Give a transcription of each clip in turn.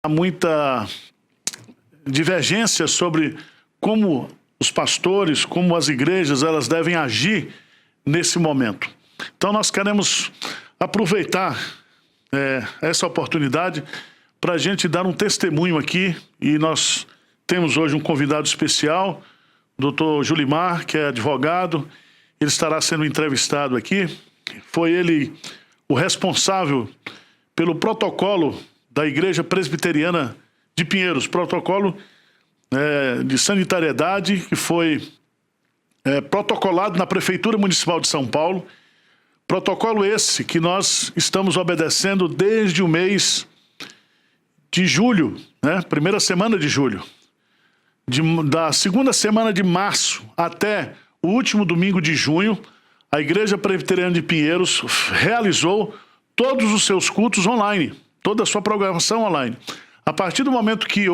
há muita divergência sobre como os pastores, como as igrejas, elas devem agir nesse momento. Então nós queremos aproveitar essa oportunidade para a gente dar um testemunho aqui, e nós temos hoje um convidado especial, o Dr. Julimar, que é advogado. Ele estará sendo entrevistado aqui. Foi ele o responsável pelo protocolo da Igreja Presbiteriana de Pinheiros, protocolo de sanitariedade, que foi protocolado na Prefeitura Municipal de São Paulo. Protocolo esse que nós estamos obedecendo desde o mês de julho, né? Primeira semana de julho. Da segunda semana de março até o último domingo de junho, a Igreja Presbiteriana de Pinheiros realizou todos os seus cultos online, toda a sua programação online. A partir do momento que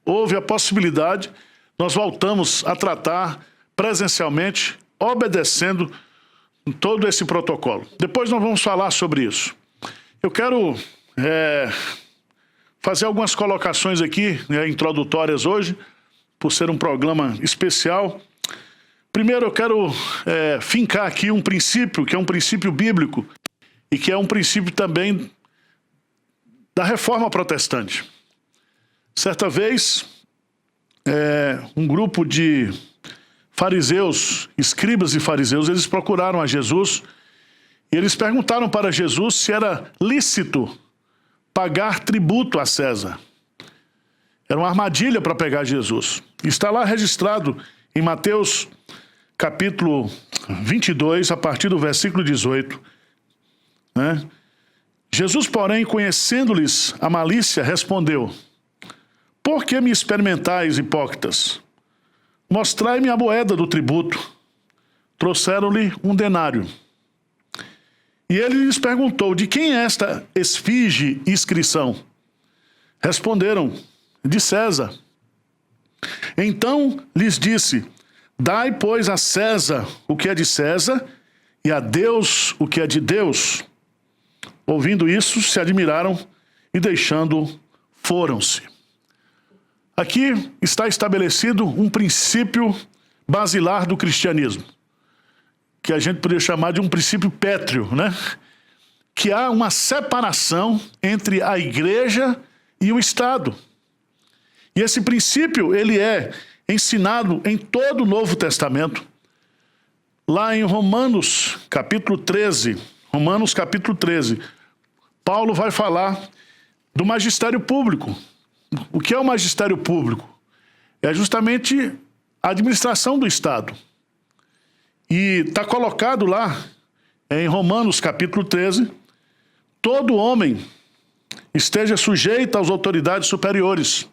houve a possibilidade, nós voltamos a tratar presencialmente, obedecendo todo esse protocolo. Depois nós vamos falar sobre isso. Eu quero fazer algumas colocações aqui, introdutórias hoje, por ser um programa especial. Primeiro eu quero fincar aqui um princípio, que é um princípio bíblico, e que é um princípio também da Reforma Protestante. Certa vez, um grupo de fariseus, escribas e fariseus, eles procuraram a Jesus, e eles perguntaram para Jesus se era lícito pagar tributo a César. Era uma armadilha para pegar Jesus. Está lá registrado em Mateus capítulo 22, a partir do versículo 18. Né? Jesus, porém, conhecendo-lhes a malícia, respondeu: por que me experimentais, hipócritas? Mostrai-me a moeda do tributo. Trouxeram-lhe um denário. E ele lhes perguntou: de quem é esta esfinge e inscrição? Responderam: de César. Então lhes disse: dai, pois, a César o que é de César, e a Deus o que é de Deus. Ouvindo isso, se admiraram e, deixando, foram-se. Aqui está estabelecido um princípio basilar do cristianismo, que a gente poderia chamar de um princípio pétreo, né? Que há uma separação entre a igreja e o Estado. E esse princípio, ele é ensinado em todo o Novo Testamento. Lá em Romanos capítulo 13, Paulo vai falar do magistério público. O que é o magistério público? É justamente a administração do Estado. E está colocado lá, em Romanos capítulo 13, todo homem esteja sujeito às autoridades superiores,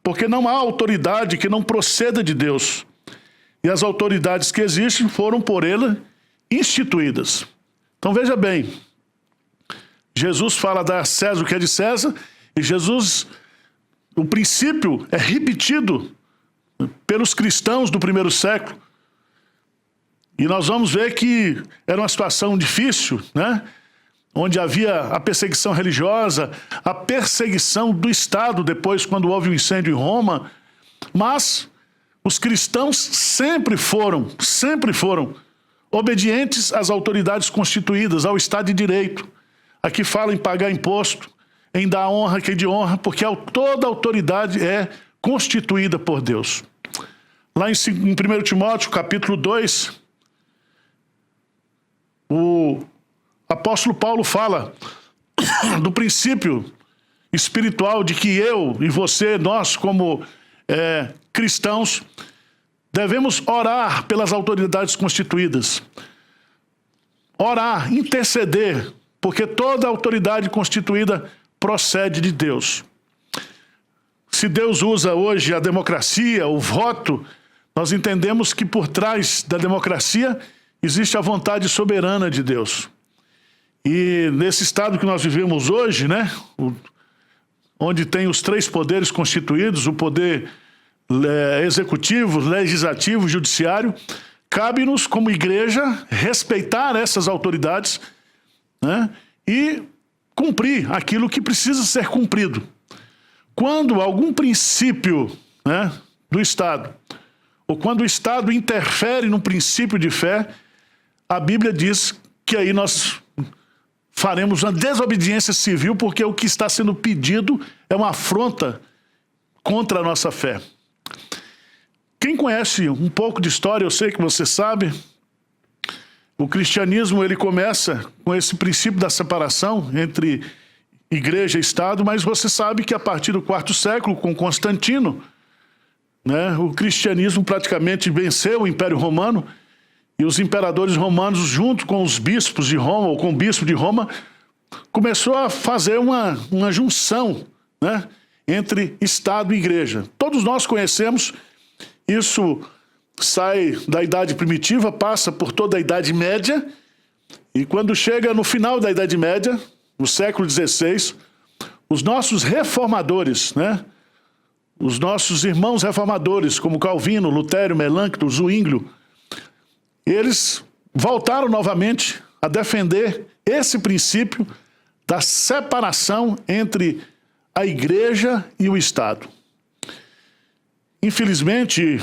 porque não há autoridade que não proceda de Deus. E as autoridades que existem foram por ele instituídas. Então veja bem, Jesus fala dar a César o que é de César, e o princípio é repetido pelos cristãos do primeiro século. E nós vamos ver que era uma situação difícil, né? Onde havia a perseguição religiosa, a perseguição do Estado, depois quando houve o incêndio em Roma. Mas os cristãos sempre foram obedientes às autoridades constituídas, ao Estado de Direito. Aqui fala em pagar imposto, em dar honra a quem de honra, porque toda autoridade é constituída por Deus. Lá em 1 Timóteo, capítulo 2, o apóstolo Paulo fala do princípio espiritual de que eu e você, nós como cristãos, devemos orar pelas autoridades constituídas. Orar, interceder, porque toda autoridade constituída procede de Deus. Se Deus usa hoje a democracia, o voto, nós entendemos que por trás da democracia existe a vontade soberana de Deus. E nesse estado que nós vivemos hoje, né, onde tem os três poderes constituídos, o poder executivo, legislativo, judiciário, cabe-nos como igreja respeitar essas autoridades, né, e cumprir aquilo que precisa ser cumprido. quando algum princípio, né, do Estado, ou quando o Estado interfere num princípio de fé, a Bíblia diz que aí nós faremos uma desobediência civil, porque o que está sendo pedido é uma afronta contra a nossa fé. Quem conhece um pouco de história, eu sei que você sabe, o cristianismo ele começa com esse princípio da separação entre igreja e Estado, mas você sabe que a partir do quarto século, com Constantino, né, o cristianismo praticamente venceu o Império Romano, e os imperadores romanos, junto com os bispos de Roma, ou com o bispo de Roma, começou a fazer uma junção, né, entre Estado e Igreja. Todos nós conhecemos, isso sai da Idade Primitiva, passa por toda a Idade Média, e quando chega no final da Idade Média, no século XVI, os nossos reformadores, né, os nossos irmãos reformadores, como Calvino, Lutério, Melancto, Zwinglio, eles voltaram novamente a defender esse princípio da separação entre a Igreja e o Estado. Infelizmente,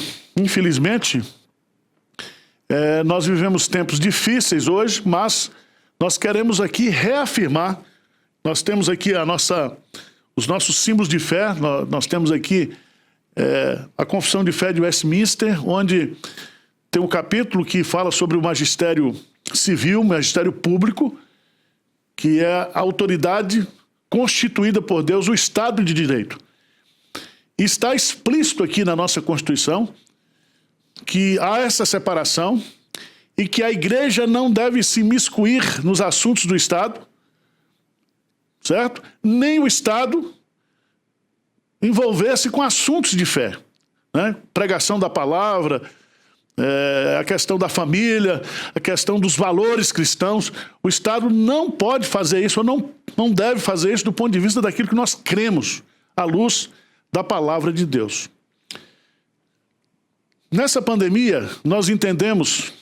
nós vivemos tempos difíceis hoje, mas nós queremos aqui reafirmar, nós temos aqui os nossos símbolos de fé, nós temos aqui a Confissão de Fé de Westminster, onde tem um capítulo que fala sobre o magistério civil, magistério público, que é a autoridade constituída por Deus, o Estado de Direito. E está explícito aqui na nossa Constituição que há essa separação e que a Igreja não deve se miscuir nos assuntos do Estado, certo? Nem o Estado envolver-se com assuntos de fé, né? Pregação da palavra, a questão da família, a questão dos valores cristãos. O Estado não pode fazer isso, ou não deve fazer isso do ponto de vista daquilo que nós cremos, à luz da palavra de Deus. Nessa pandemia, nós entendemos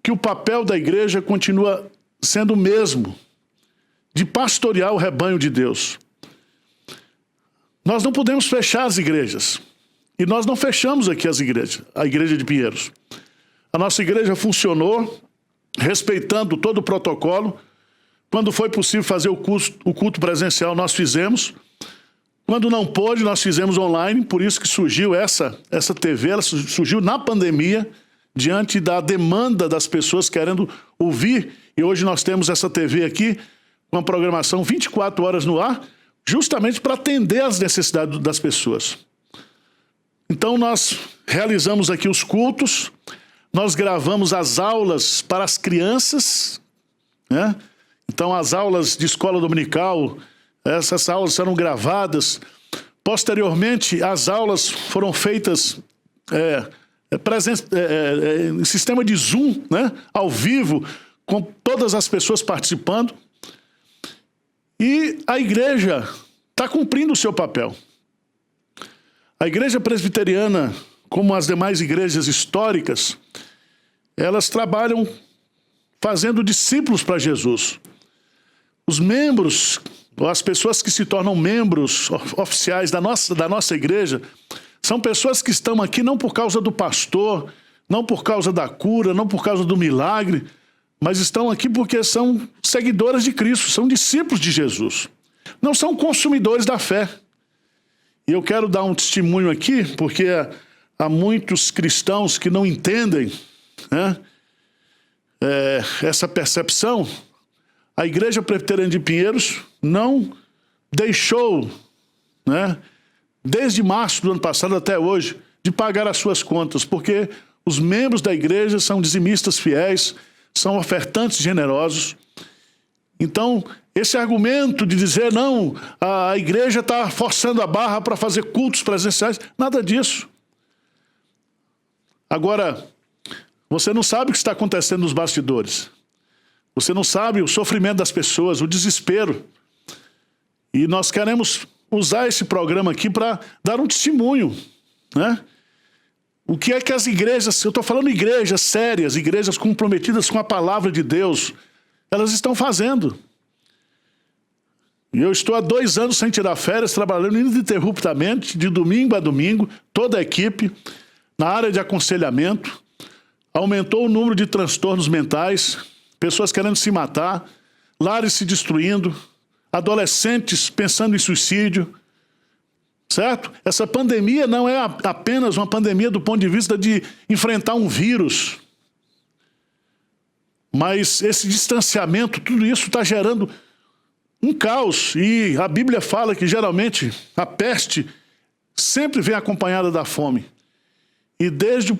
que o papel da igreja continua sendo o mesmo, de pastorear o rebanho de Deus. Nós não podemos fechar as igrejas. E nós não fechamos aqui a igreja de Pinheiros. A nossa igreja funcionou, respeitando todo o protocolo. Quando foi possível fazer o culto presencial, nós fizemos. Quando não pôde, nós fizemos online, por isso que surgiu essa TV, ela surgiu na pandemia, diante da demanda das pessoas querendo ouvir. E hoje nós temos essa TV aqui, com a programação 24 horas no ar, justamente para atender às necessidades das pessoas. Então nós realizamos aqui os cultos, nós gravamos as aulas para as crianças, né? Então as aulas de escola dominical, essas aulas serão gravadas. Posteriormente, as aulas foram feitas em sistema de Zoom, né? Ao vivo, com todas as pessoas participando. E a igreja está cumprindo o seu papel. A igreja presbiteriana, como as demais igrejas históricas, elas trabalham fazendo discípulos para Jesus. Os membros, ou as pessoas que se tornam membros oficiais da nossa igreja, são pessoas que estão aqui não por causa do pastor, não por causa da cura, não por causa do milagre, mas estão aqui porque são seguidoras de Cristo, são discípulos de Jesus. Não são consumidores da fé. E eu quero dar um testemunho aqui, porque há muitos cristãos que não entendem, né, essa percepção. A Igreja Presbiteriana de Pinheiros não deixou, né, desde março do ano passado até hoje, de pagar as suas contas, porque os membros da igreja são dizimistas fiéis, são ofertantes generosos. Então, esse argumento de dizer, não, a igreja está forçando a barra para fazer cultos presenciais, nada disso. Agora, você não sabe o que está acontecendo nos bastidores. Você não sabe o sofrimento das pessoas, o desespero. E nós queremos usar esse programa aqui para dar um testemunho, né? O que é que as igrejas, eu estou falando igrejas sérias, igrejas comprometidas com a palavra de Deus, elas estão fazendo. E eu estou há 2 anos sem tirar férias, trabalhando ininterruptamente, de domingo a domingo, toda a equipe, na área de aconselhamento. Aumentou o número de transtornos mentais, pessoas querendo se matar, lares se destruindo, adolescentes pensando em suicídio, certo? Essa pandemia não é apenas uma pandemia do ponto de vista de enfrentar um vírus, mas esse distanciamento, tudo isso está gerando um caos. E a Bíblia fala que geralmente a peste sempre vem acompanhada da fome. E desde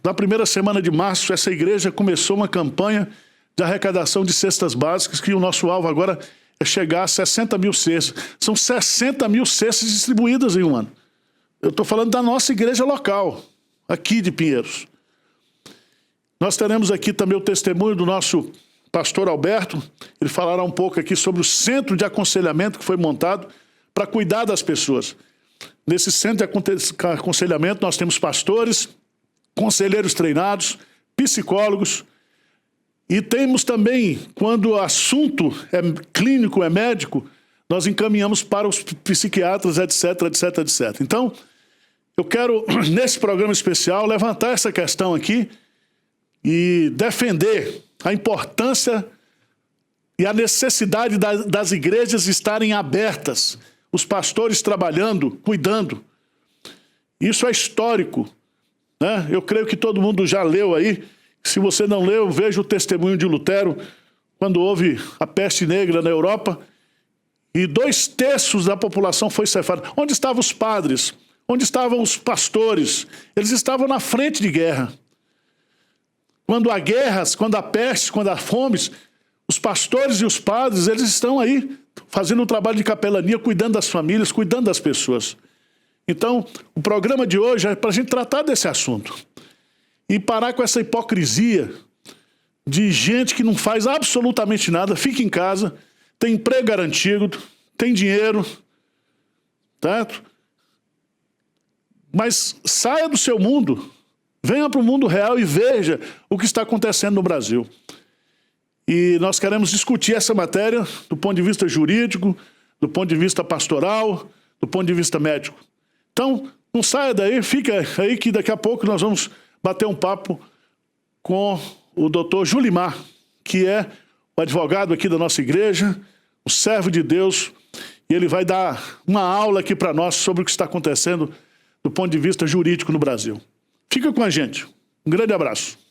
da primeira semana de março, essa igreja começou uma campanha de arrecadação de cestas básicas, que o nosso alvo agora é chegar a 60 mil cestas. São 60 mil cestas distribuídas em um ano. Eu estou falando da nossa igreja local, aqui de Pinheiros. Nós teremos aqui também o testemunho do nosso pastor Alberto. Ele falará um pouco aqui sobre o centro de aconselhamento que foi montado para cuidar das pessoas. Nesse centro de aconselhamento nós temos pastores, conselheiros treinados, psicólogos, e temos também, quando o assunto é clínico, é médico, nós encaminhamos para os psiquiatras, etc, etc, etc. Então, eu quero, nesse programa especial, levantar essa questão aqui e defender a importância e a necessidade das igrejas estarem abertas, os pastores trabalhando, cuidando. Isso é histórico, né? Eu creio que todo mundo já leu aí. Se você não leu, veja o testemunho de Lutero, quando houve a peste negra na Europa, e 2/3 da população foi ceifada. Onde estavam os padres? Onde estavam os pastores? Eles estavam na frente de guerra. Quando há guerras, quando há pestes, quando há fomes, os pastores e os padres, eles estão aí fazendo um trabalho de capelania, cuidando das famílias, cuidando das pessoas. Então, o programa de hoje é para a gente tratar desse assunto. E parar com essa hipocrisia de gente que não faz absolutamente nada, fica em casa, tem emprego garantido, tem dinheiro, certo? Mas saia do seu mundo, venha para o mundo real e veja o que está acontecendo no Brasil. E nós queremos discutir essa matéria do ponto de vista jurídico, do ponto de vista pastoral, do ponto de vista médico. Então, não saia daí, fica aí que daqui a pouco nós vamos bater um papo com o doutor Julimar, que é o advogado aqui da nossa igreja, o servo de Deus, e ele vai dar uma aula aqui para nós sobre o que está acontecendo do ponto de vista jurídico no Brasil. Fica com a gente. Um grande abraço.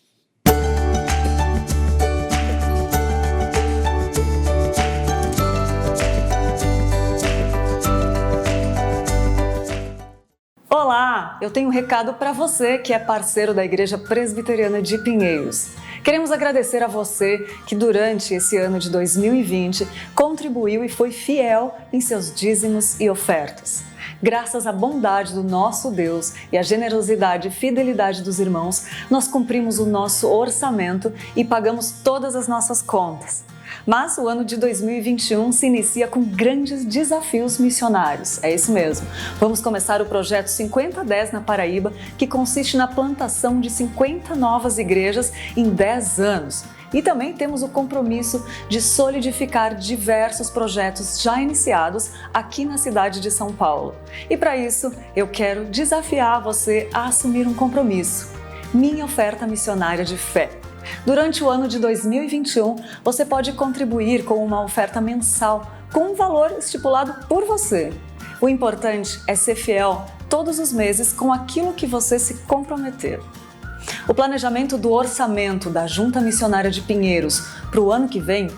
Olá, eu tenho um recado para você que é parceiro da Igreja Presbiteriana de Pinheiros. Queremos agradecer a você que durante esse ano de 2020 contribuiu e foi fiel em seus dízimos e ofertas. Graças à bondade do nosso Deus e à generosidade e fidelidade dos irmãos, nós cumprimos o nosso orçamento e pagamos todas as nossas contas. Mas o ano de 2021 se inicia com grandes desafios missionários. É isso mesmo. Vamos começar o projeto 5010 na Paraíba, que consiste na plantação de 50 novas igrejas em 10 anos. E também temos o compromisso de solidificar diversos projetos já iniciados aqui na cidade de São Paulo. E para isso, eu quero desafiar você a assumir um compromisso. Minha oferta missionária de fé. Durante o ano de 2021, você pode contribuir com uma oferta mensal, com um valor estipulado por você. O importante é ser fiel todos os meses com aquilo que você se comprometer. O planejamento do orçamento da Junta Missionária de Pinheiros para o ano que vem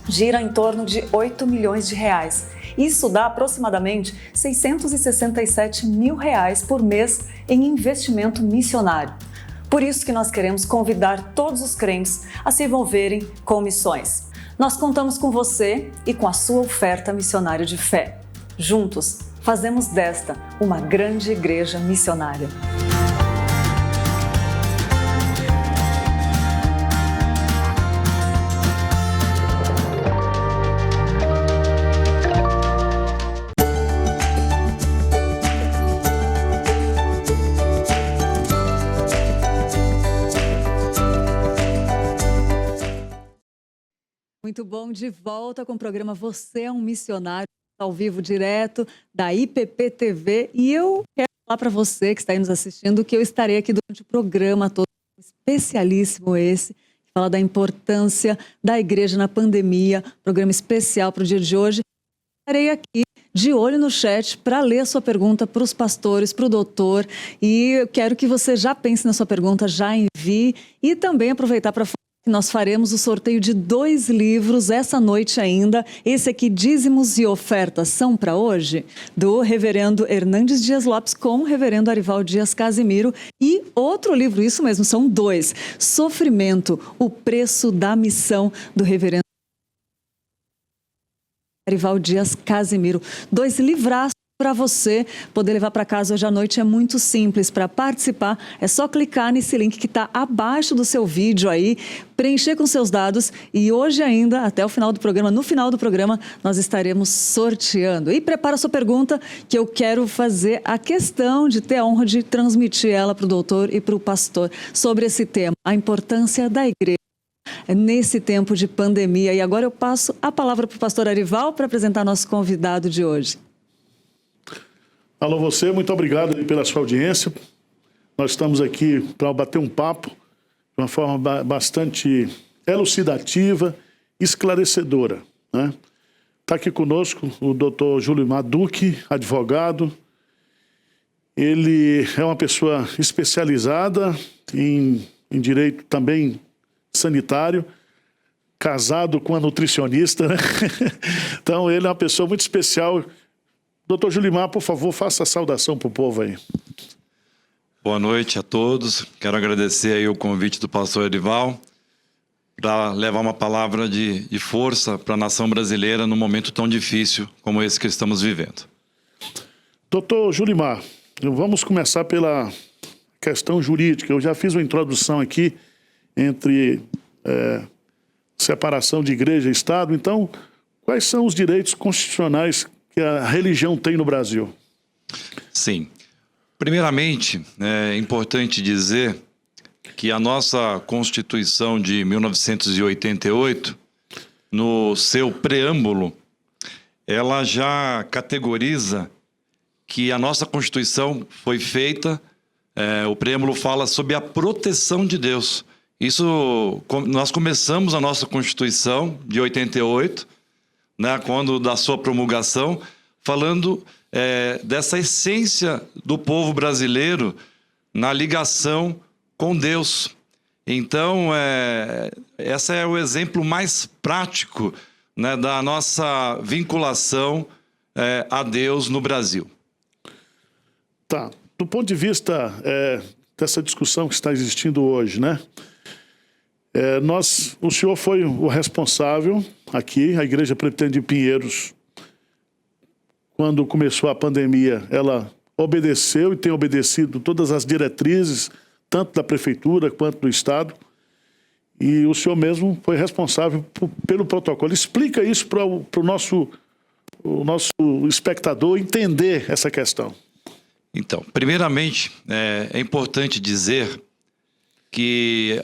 gira em torno de 8 milhões de reais. Isso dá aproximadamente 667 mil reais por mês em investimento missionário. Por isso que nós queremos convidar todos os crentes a se envolverem com missões. Nós contamos com você e com a sua oferta missionária de fé. Juntos, fazemos desta uma grande igreja missionária. O muito bom. De volta com o programa Você é um Missionário, ao vivo direto da IPP TV. E eu quero falar para você que está aí nos assistindo que eu estarei aqui durante o programa todo, especialíssimo esse, que fala da importância da igreja na pandemia, programa especial para o dia de hoje. Estarei aqui de olho no chat para ler a sua pergunta para os pastores, para o doutor. E eu quero que você já pense na sua pergunta, já envie e também aproveitar para falar que nós faremos o sorteio de 2 livros essa noite ainda. Esse aqui, Dízimos e Ofertas, são para hoje, do reverendo Hernandes Dias Lopes com o reverendo Arival Dias Casimiro. E outro livro, isso mesmo, são 2, Sofrimento, o Preço da Missão, do reverendo Arival Dias Casimiro. 2 livraços para você poder levar para casa hoje à noite. É muito simples. Para participar, é só clicar nesse link que está abaixo do seu vídeo aí, preencher com seus dados e hoje ainda, até o final do programa, no final do programa, nós estaremos sorteando. E prepara a sua pergunta, que eu quero fazer a questão de ter a honra de transmitir ela para o doutor e para o pastor sobre esse tema, a importância da igreja nesse tempo de pandemia. E agora eu passo a palavra para o pastor Arival para apresentar nosso convidado de hoje. Alô você, muito obrigado pela sua audiência. Nós estamos aqui para bater um papo de uma forma bastante elucidativa, esclarecedora, né? Está aqui conosco o doutor Júlio Maduque, advogado. Ele é uma pessoa especializada em direito também sanitário, casado com uma nutricionista, né? Então ele é uma pessoa muito especial. Doutor Julimar, por favor, faça a saudação para o povo aí. Boa noite a todos. Quero agradecer aí o convite do pastor Arival para levar uma palavra de força para a nação brasileira num momento tão difícil como esse que estamos vivendo. Doutor Julimar, vamos começar pela questão jurídica. Eu já fiz uma introdução aqui entre separação de igreja e Estado. Então, quais são os direitos constitucionais que a religião tem no Brasil? Sim. Primeiramente, é importante dizer que a nossa Constituição de 1988, no seu preâmbulo, ela já categoriza que a nossa Constituição foi feita, o preâmbulo fala sobre a proteção de Deus. Isso, nós começamos a nossa Constituição de 88, né, quando da sua promulgação, falando dessa essência do povo brasileiro na ligação com Deus. Então, esse é o exemplo mais prático, né, da nossa vinculação a Deus no Brasil. Tá. Do ponto de vista dessa discussão que está existindo hoje, né? O senhor foi o responsável aqui, a Igreja Presbiteriana de Pinheiros, quando começou a pandemia, ela obedeceu e tem obedecido todas as diretrizes, tanto da Prefeitura quanto do Estado, e o senhor mesmo foi responsável pelo protocolo. Explica isso para o nosso espectador entender essa questão. Então, primeiramente, é importante dizer que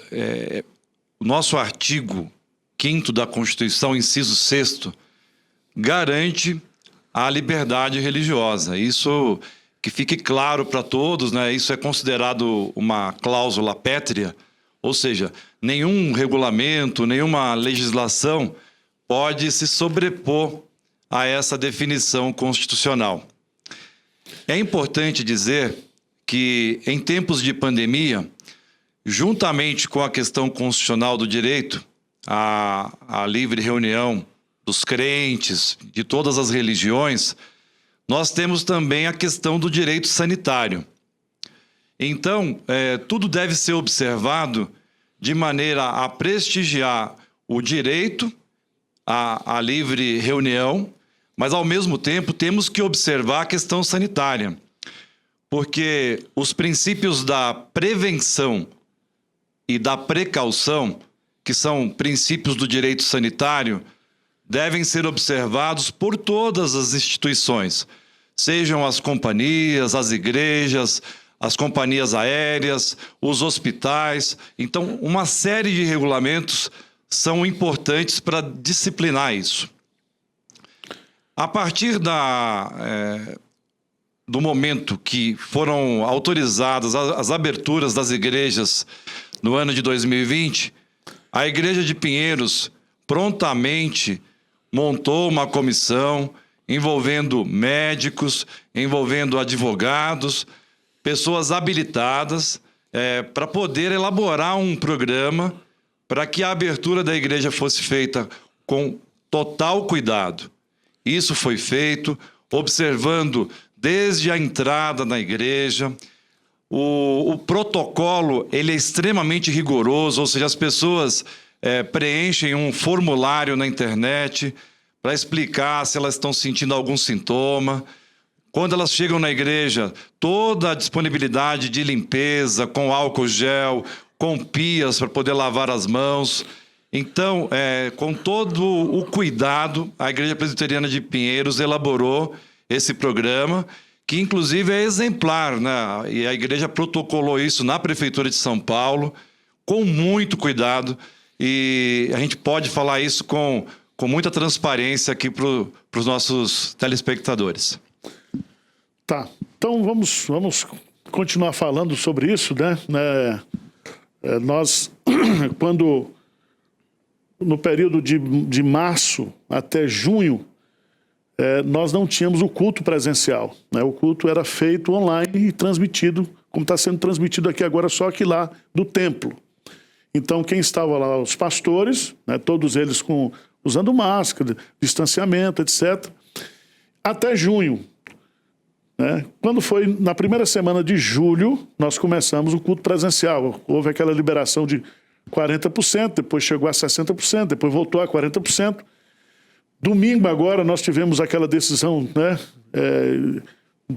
o nosso artigo 5º da Constituição, inciso 6º, garante a liberdade religiosa. Isso que fique claro para todos, né? Isso é considerado uma cláusula pétrea, ou seja, nenhum regulamento, nenhuma legislação pode se sobrepor a essa definição constitucional. É importante dizer que, em tempos de pandemia, juntamente com a questão constitucional do direito à livre reunião dos crentes, de todas as religiões, nós temos também a questão do direito sanitário. Então, tudo deve ser observado de maneira a prestigiar o direito à livre reunião, mas, ao mesmo tempo, temos que observar a questão sanitária, porque os princípios da prevenção e da precaução, que são princípios do direito sanitário, devem ser observados por todas as instituições, sejam as companhias, as igrejas, as companhias aéreas, os hospitais. Então, uma série de regulamentos são importantes para disciplinar isso. A partir do momento que foram autorizadas as aberturas das igrejas no ano de 2020, a Igreja de Pinheiros prontamente montou uma comissão envolvendo médicos, envolvendo advogados, pessoas habilitadas, para poder elaborar um programa para que a abertura da igreja fosse feita com total cuidado. Isso foi feito observando desde a entrada na igreja. O protocolo ele é extremamente rigoroso, ou seja, as pessoas preenchem um formulário na internet para explicar se elas estão sentindo algum sintoma. Quando elas chegam na igreja, toda a disponibilidade de limpeza, com álcool gel, com pias para poder lavar as mãos. Então, com todo o cuidado, a Igreja Presbiteriana de Pinheiros elaborou esse programa, que inclusive é exemplar, né? E a igreja protocolou isso na Prefeitura de São Paulo, com muito cuidado, e a gente pode falar isso com muita transparência aqui para os nossos telespectadores. Tá, então vamos continuar falando sobre isso, né? Nós, quando no período de março até junho, nós não tínhamos o culto presencial, né? O culto era feito online e transmitido, como está sendo transmitido aqui agora, só que lá do templo. Então, quem estava lá, os pastores, né, todos eles usando máscara, distanciamento, etc. Até junho. Né? Quando foi na primeira semana de julho, nós começamos o culto presencial. Houve aquela liberação de 40%, depois chegou a 60%, depois voltou a 40%. Domingo agora nós tivemos aquela decisão, né,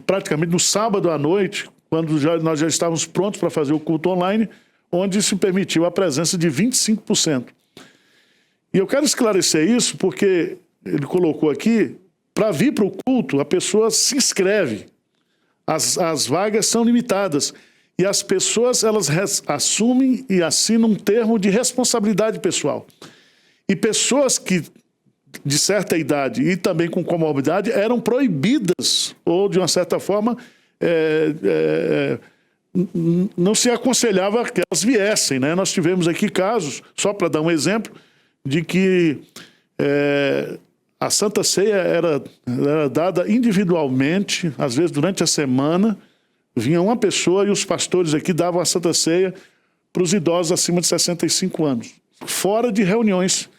praticamente no sábado à noite, quando nós já estávamos prontos para fazer o culto online, onde se permitiu a presença de 25%. E eu quero esclarecer isso porque ele colocou aqui, para vir para o culto, a pessoa se inscreve. As vagas são limitadas. E as pessoas, elas assumem e assinam um termo de responsabilidade pessoal. E pessoas que, de certa idade e também com comorbidade, eram proibidas, ou de uma certa forma, não se aconselhava que elas viessem, né? Nós tivemos aqui casos, só para dar um exemplo, de que a Santa Ceia era dada individualmente, às vezes durante a semana, vinha uma pessoa e os pastores aqui davam a Santa Ceia para os idosos acima de 65 anos, fora de reuniões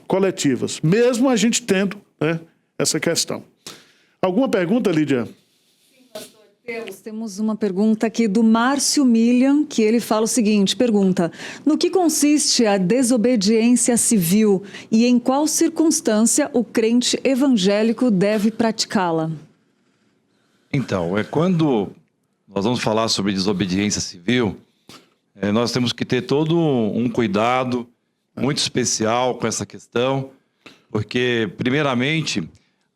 coletivas, mesmo a gente tendo, né, essa questão. Alguma pergunta, Lídia? Sim, pastor. Temos uma pergunta aqui do Márcio Milian, que ele fala o seguinte, pergunta: no que consiste a desobediência civil e em qual circunstância o crente evangélico deve praticá-la? Então, quando nós vamos falar sobre desobediência civil, nós temos que ter todo um cuidado muito especial com essa questão, porque, primeiramente,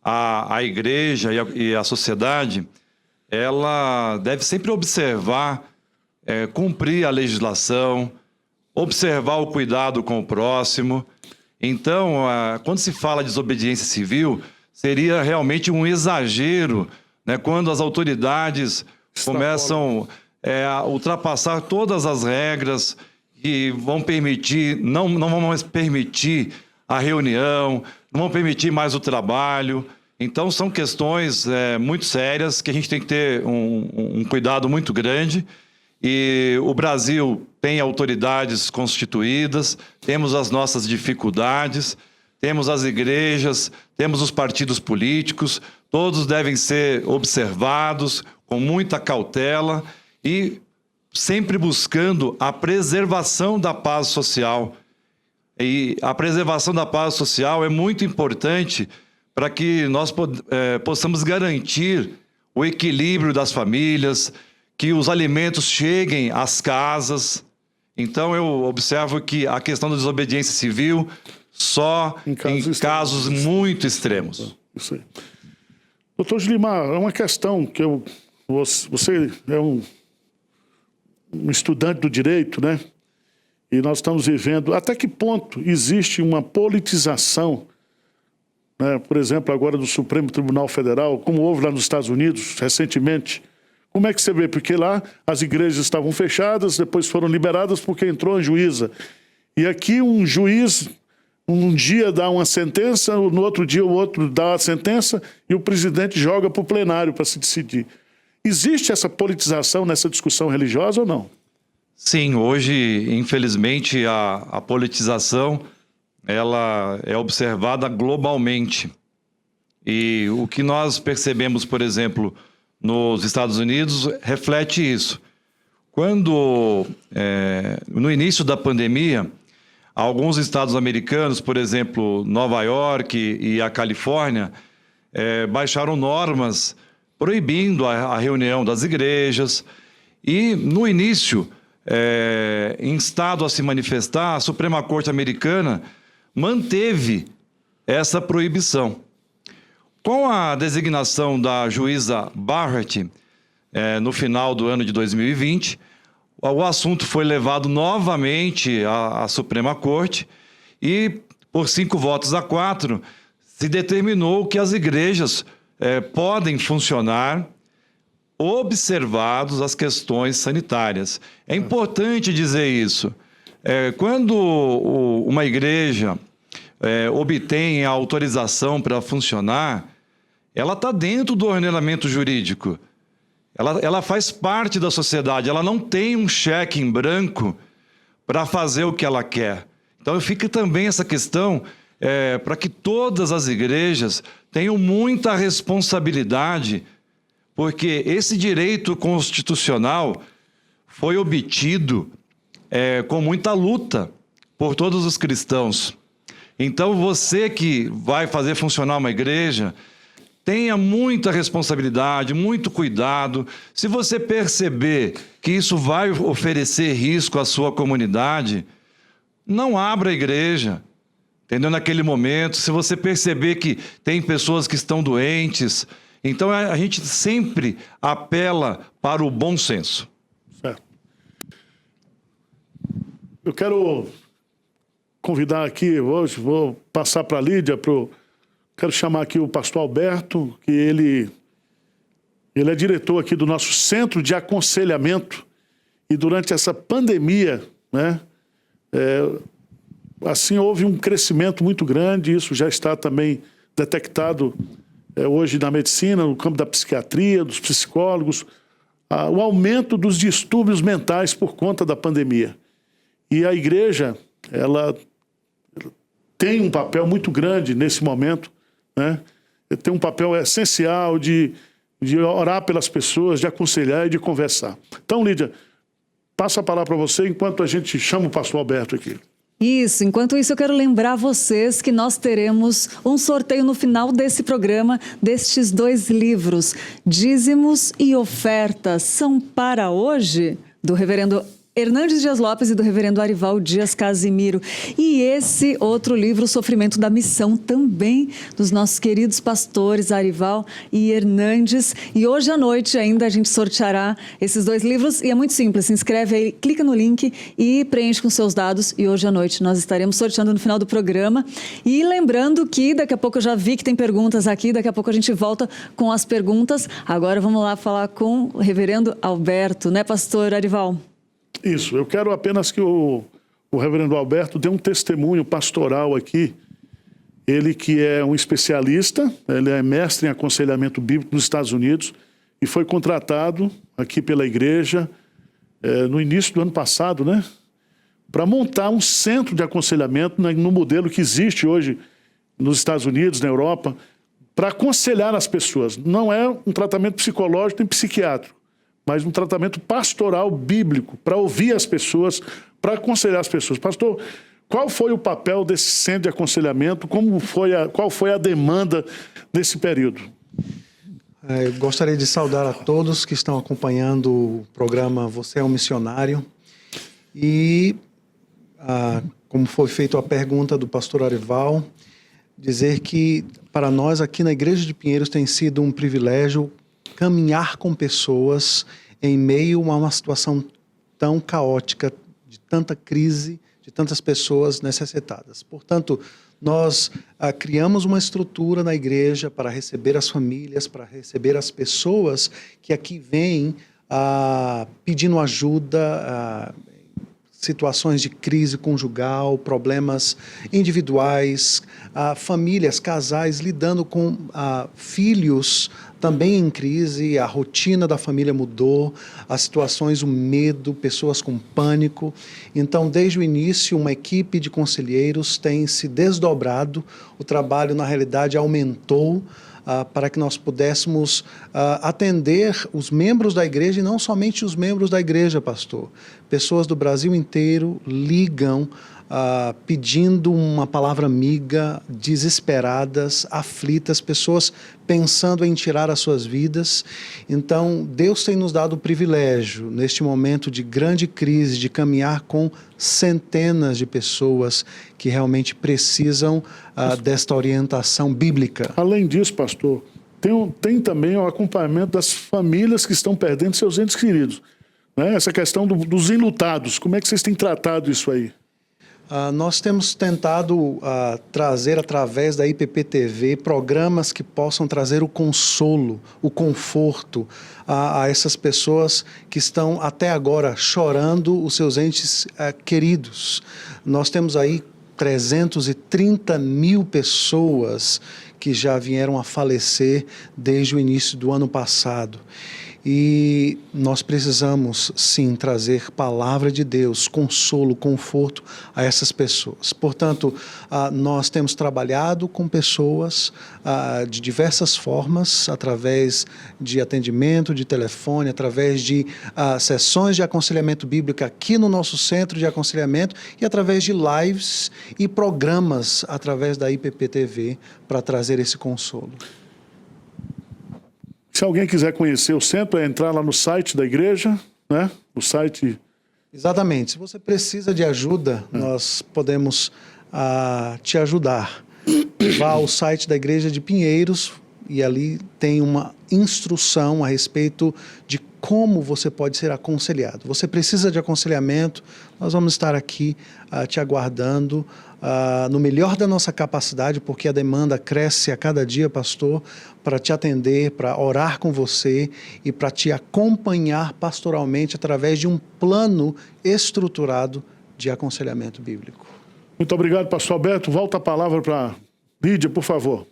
a igreja e a sociedade, ela deve sempre observar, cumprir a legislação, observar o cuidado com o próximo. Então, quando se fala de desobediência civil, seria realmente um exagero, né, quando as autoridades começam a ultrapassar todas as regras e vão permitir, não vão mais permitir a reunião, não vão permitir mais o trabalho. Então, são questões muito sérias que a gente tem que ter um cuidado muito grande. E o Brasil tem autoridades constituídas, temos as nossas dificuldades, temos as igrejas, temos os partidos políticos, todos devem ser observados com muita cautela e sempre buscando a preservação da paz social. E a preservação da paz social é muito importante para que nós possamos garantir o equilíbrio das famílias, que os alimentos cheguem às casas. Então, eu observo que a questão da desobediência civil só em casos muito extremos. Isso aí. Doutor Gilimar, é uma questão que você é um estudante do direito, né? e nós estamos vivendo, até que ponto existe uma politização, né, por exemplo, agora do Supremo Tribunal Federal, como houve lá nos Estados Unidos recentemente. Como é que você vê? Porque lá as igrejas estavam fechadas, depois foram liberadas porque entrou a juíza. E aqui um juiz, um dia dá uma sentença, no outro dia o outro dá a sentença e o presidente joga para o plenário para se decidir. Existe essa politização nessa discussão religiosa ou não? Sim, hoje, infelizmente, a politização ela é observada globalmente. E o que nós percebemos, por exemplo, nos Estados Unidos, reflete isso. Quando, no início da pandemia, alguns estados americanos, por exemplo, Nova York e a Califórnia, baixaram normas proibindo a reunião das igrejas. E, no início, instado a se manifestar, a Suprema Corte Americana manteve essa proibição. Com a designação da juíza Barrett, no final do ano de 2020, o assunto foi levado novamente à Suprema Corte e, por 5 votos a 4, se determinou que as igrejas podem funcionar observados as questões sanitárias. É importante dizer isso. Quando uma igreja obtém a autorização para funcionar, ela está dentro do ordenamento jurídico. Ela faz parte da sociedade, ela não tem um cheque em branco para fazer o que ela quer. Então fica também essa questão para que todas as igrejas tenham muita responsabilidade, porque esse direito constitucional foi obtido com muita luta por todos os cristãos. Então você que vai fazer funcionar uma igreja, tenha muita responsabilidade, muito cuidado. Se você perceber que isso vai oferecer risco à sua comunidade, não abra a igreja, entendeu? Naquele momento, se você perceber que tem pessoas que estão doentes, então a gente sempre apela para o bom senso. Certo. Eu quero convidar aqui, hoje vou passar para a Lídia, quero chamar aqui o pastor Alberto, que ele é diretor aqui do nosso Centro de Aconselhamento, e durante essa pandemia, né, assim, houve um crescimento muito grande, isso já está também detectado hoje na medicina, no campo da psiquiatria, dos psicólogos, o aumento dos distúrbios mentais por conta da pandemia. E a igreja, ela tem um papel muito grande nesse momento, né? Tem um papel essencial de orar pelas pessoas, de aconselhar e de conversar. Então, Lídia, passo a palavra para você enquanto a gente chama o pastor Alberto aqui. Isso, enquanto isso eu quero lembrar vocês que nós teremos um sorteio no final desse programa destes 2 livros, Dízimos e Ofertas, são para hoje, do reverendo Hernandes Dias Lopes e do reverendo Arival Dias Casimiro. E esse outro livro, O Sofrimento da Missão, também dos nossos queridos pastores Arival e Hernandes. E hoje à noite ainda a gente sorteará esses 2 livros e é muito simples, se inscreve aí, clica no link e preenche com seus dados e hoje à noite nós estaremos sorteando no final do programa. E lembrando que daqui a pouco eu já vi que tem perguntas aqui, daqui a pouco a gente volta com as perguntas. Agora vamos lá falar com o reverendo Alberto, né, pastor Arival? Isso, eu quero apenas que o reverendo Alberto dê um testemunho pastoral aqui. Ele que é um especialista, ele é mestre em aconselhamento bíblico nos Estados Unidos e foi contratado aqui pela igreja no início do ano passado, né? Para montar um centro de aconselhamento no modelo que existe hoje nos Estados Unidos, na Europa, para aconselhar as pessoas. Não é um tratamento psicológico nem psiquiátrico, mas um tratamento pastoral bíblico, para ouvir as pessoas, para aconselhar as pessoas. Pastor, qual foi o papel desse centro de aconselhamento? Qual foi a demanda desse período? Eu gostaria de saudar a todos que estão acompanhando o programa Você é um Missionário. E, como foi feita a pergunta do pastor Arival, dizer que para nós aqui na Igreja de Pinheiros tem sido um privilégio caminhar com pessoas em meio a uma situação tão caótica de tanta crise, de tantas pessoas necessitadas. Portanto, nós criamos uma estrutura na igreja para receber as famílias, para receber as pessoas que aqui vêm pedindo ajuda, situações de crise conjugal, problemas individuais, famílias, casais lidando com filhos também em crise, a rotina da família mudou, as situações, o medo, pessoas com pânico. Então, desde o início, uma equipe de conselheiros tem se desdobrado, o trabalho, na realidade, aumentou, para que nós pudéssemos atender os membros da igreja, e não somente os membros da igreja, pastor. Pessoas do Brasil inteiro ligam pedindo uma palavra amiga, desesperadas, aflitas, pessoas pensando em tirar as suas vidas. Então, Deus tem nos dado o privilégio, neste momento de grande crise, de caminhar com centenas de pessoas que realmente precisam desta orientação bíblica. Além disso, pastor, tem também o acompanhamento das famílias que estão perdendo seus entes queridos, né? Essa questão dos enlutados, como é que vocês têm tratado isso aí? Nós temos tentado trazer, através da IPP-TV, programas que possam trazer o consolo, o conforto a essas pessoas que estão até agora chorando os seus entes queridos. Nós temos aí 330 mil pessoas que já vieram a falecer desde o início do ano passado. E nós precisamos, sim, trazer palavra de Deus, consolo, conforto a essas pessoas. Portanto, nós temos trabalhado com pessoas de diversas formas, através de atendimento, de telefone, através de sessões de aconselhamento bíblico aqui no nosso centro de aconselhamento e através de lives e programas através da IPP-TV para trazer esse consolo. Se alguém quiser conhecer o centro, é entrar lá no site da igreja, né? O site... Exatamente. Se você precisa de ajuda, nós podemos te ajudar. Vá ao site da Igreja de Pinheiros e ali tem uma instrução a respeito de como você pode ser aconselhado. Você precisa de aconselhamento, nós vamos estar aqui te aguardando no melhor da nossa capacidade, porque a demanda cresce a cada dia, pastor, para te atender, para orar com você e para te acompanhar pastoralmente através de um plano estruturado de aconselhamento bíblico. Muito obrigado, pastor Alberto. Volta a palavra para Lídia, por favor.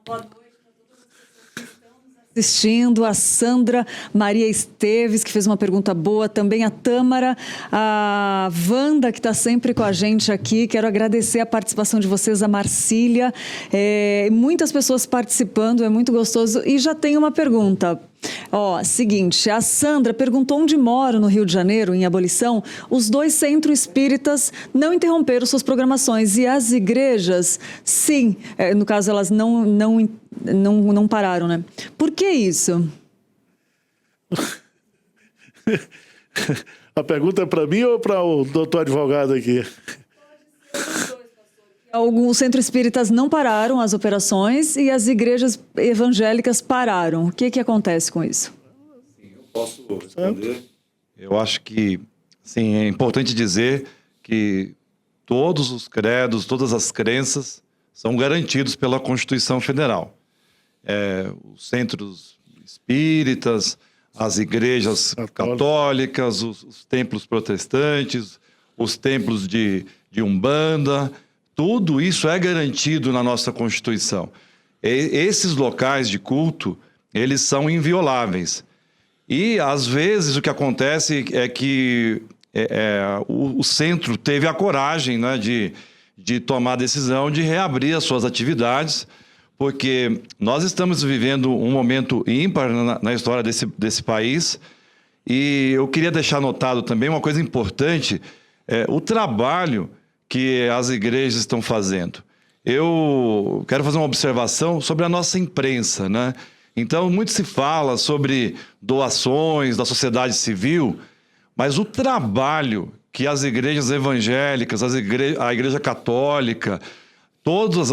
Boa noite para todas as pessoas que estão nos assistindo. A Sandra Maria Esteves, que fez uma pergunta boa. Também a Tâmara. A Wanda, que está sempre com a gente aqui. Quero agradecer a participação de vocês. A Marcília. Muitas pessoas participando. É muito gostoso. E já tem uma pergunta. Seguinte, a Sandra perguntou onde moro no Rio de Janeiro, em Abolição. Os 2 centros espíritas não interromperam suas programações e as igrejas, sim, no caso elas não pararam, né? Por que isso? A pergunta é para mim ou para o doutor advogado aqui? Alguns centros espíritas não pararam as operações e as igrejas evangélicas pararam. O que acontece com isso? Sim, eu posso responder. Eu acho que, sim, é importante dizer que todos os credos, todas as crenças são garantidos pela Constituição Federal. Os centros espíritas, as igrejas católicas, os templos protestantes, os templos de Umbanda... Tudo isso é garantido na nossa Constituição. Esses locais de culto, eles são invioláveis. E, às vezes, o que acontece é que o centro teve a coragem, né, de tomar a decisão de reabrir as suas atividades, porque nós estamos vivendo um momento ímpar na história desse país. E eu queria deixar notado também uma coisa importante, o trabalho que as igrejas estão fazendo. Eu quero fazer uma observação sobre a nossa imprensa, né? Então, muito se fala sobre doações da sociedade civil, mas o trabalho que as igrejas evangélicas, a Igreja Católica, todas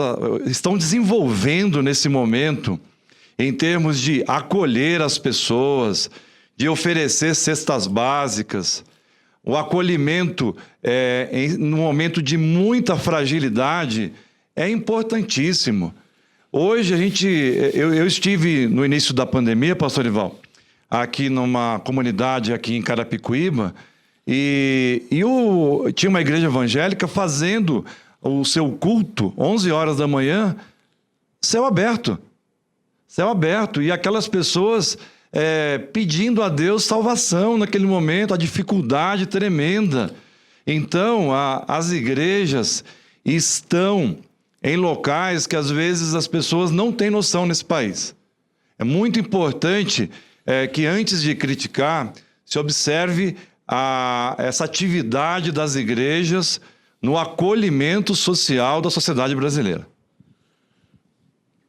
estão desenvolvendo nesse momento, em termos de acolher as pessoas, de oferecer cestas básicas. o acolhimento no momento de muita fragilidade é importantíssimo. Hoje eu estive no início da pandemia, pastor Ival, aqui numa comunidade aqui em Carapicuíba, e tinha uma igreja evangélica fazendo o seu culto, 11 horas da manhã, céu aberto, e aquelas pessoas pedindo a Deus salvação naquele momento, a dificuldade tremenda. Então, as igrejas estão em locais que às vezes as pessoas não têm noção nesse país. É muito importante que antes de criticar, se observe essa atividade das igrejas no acolhimento social da sociedade brasileira.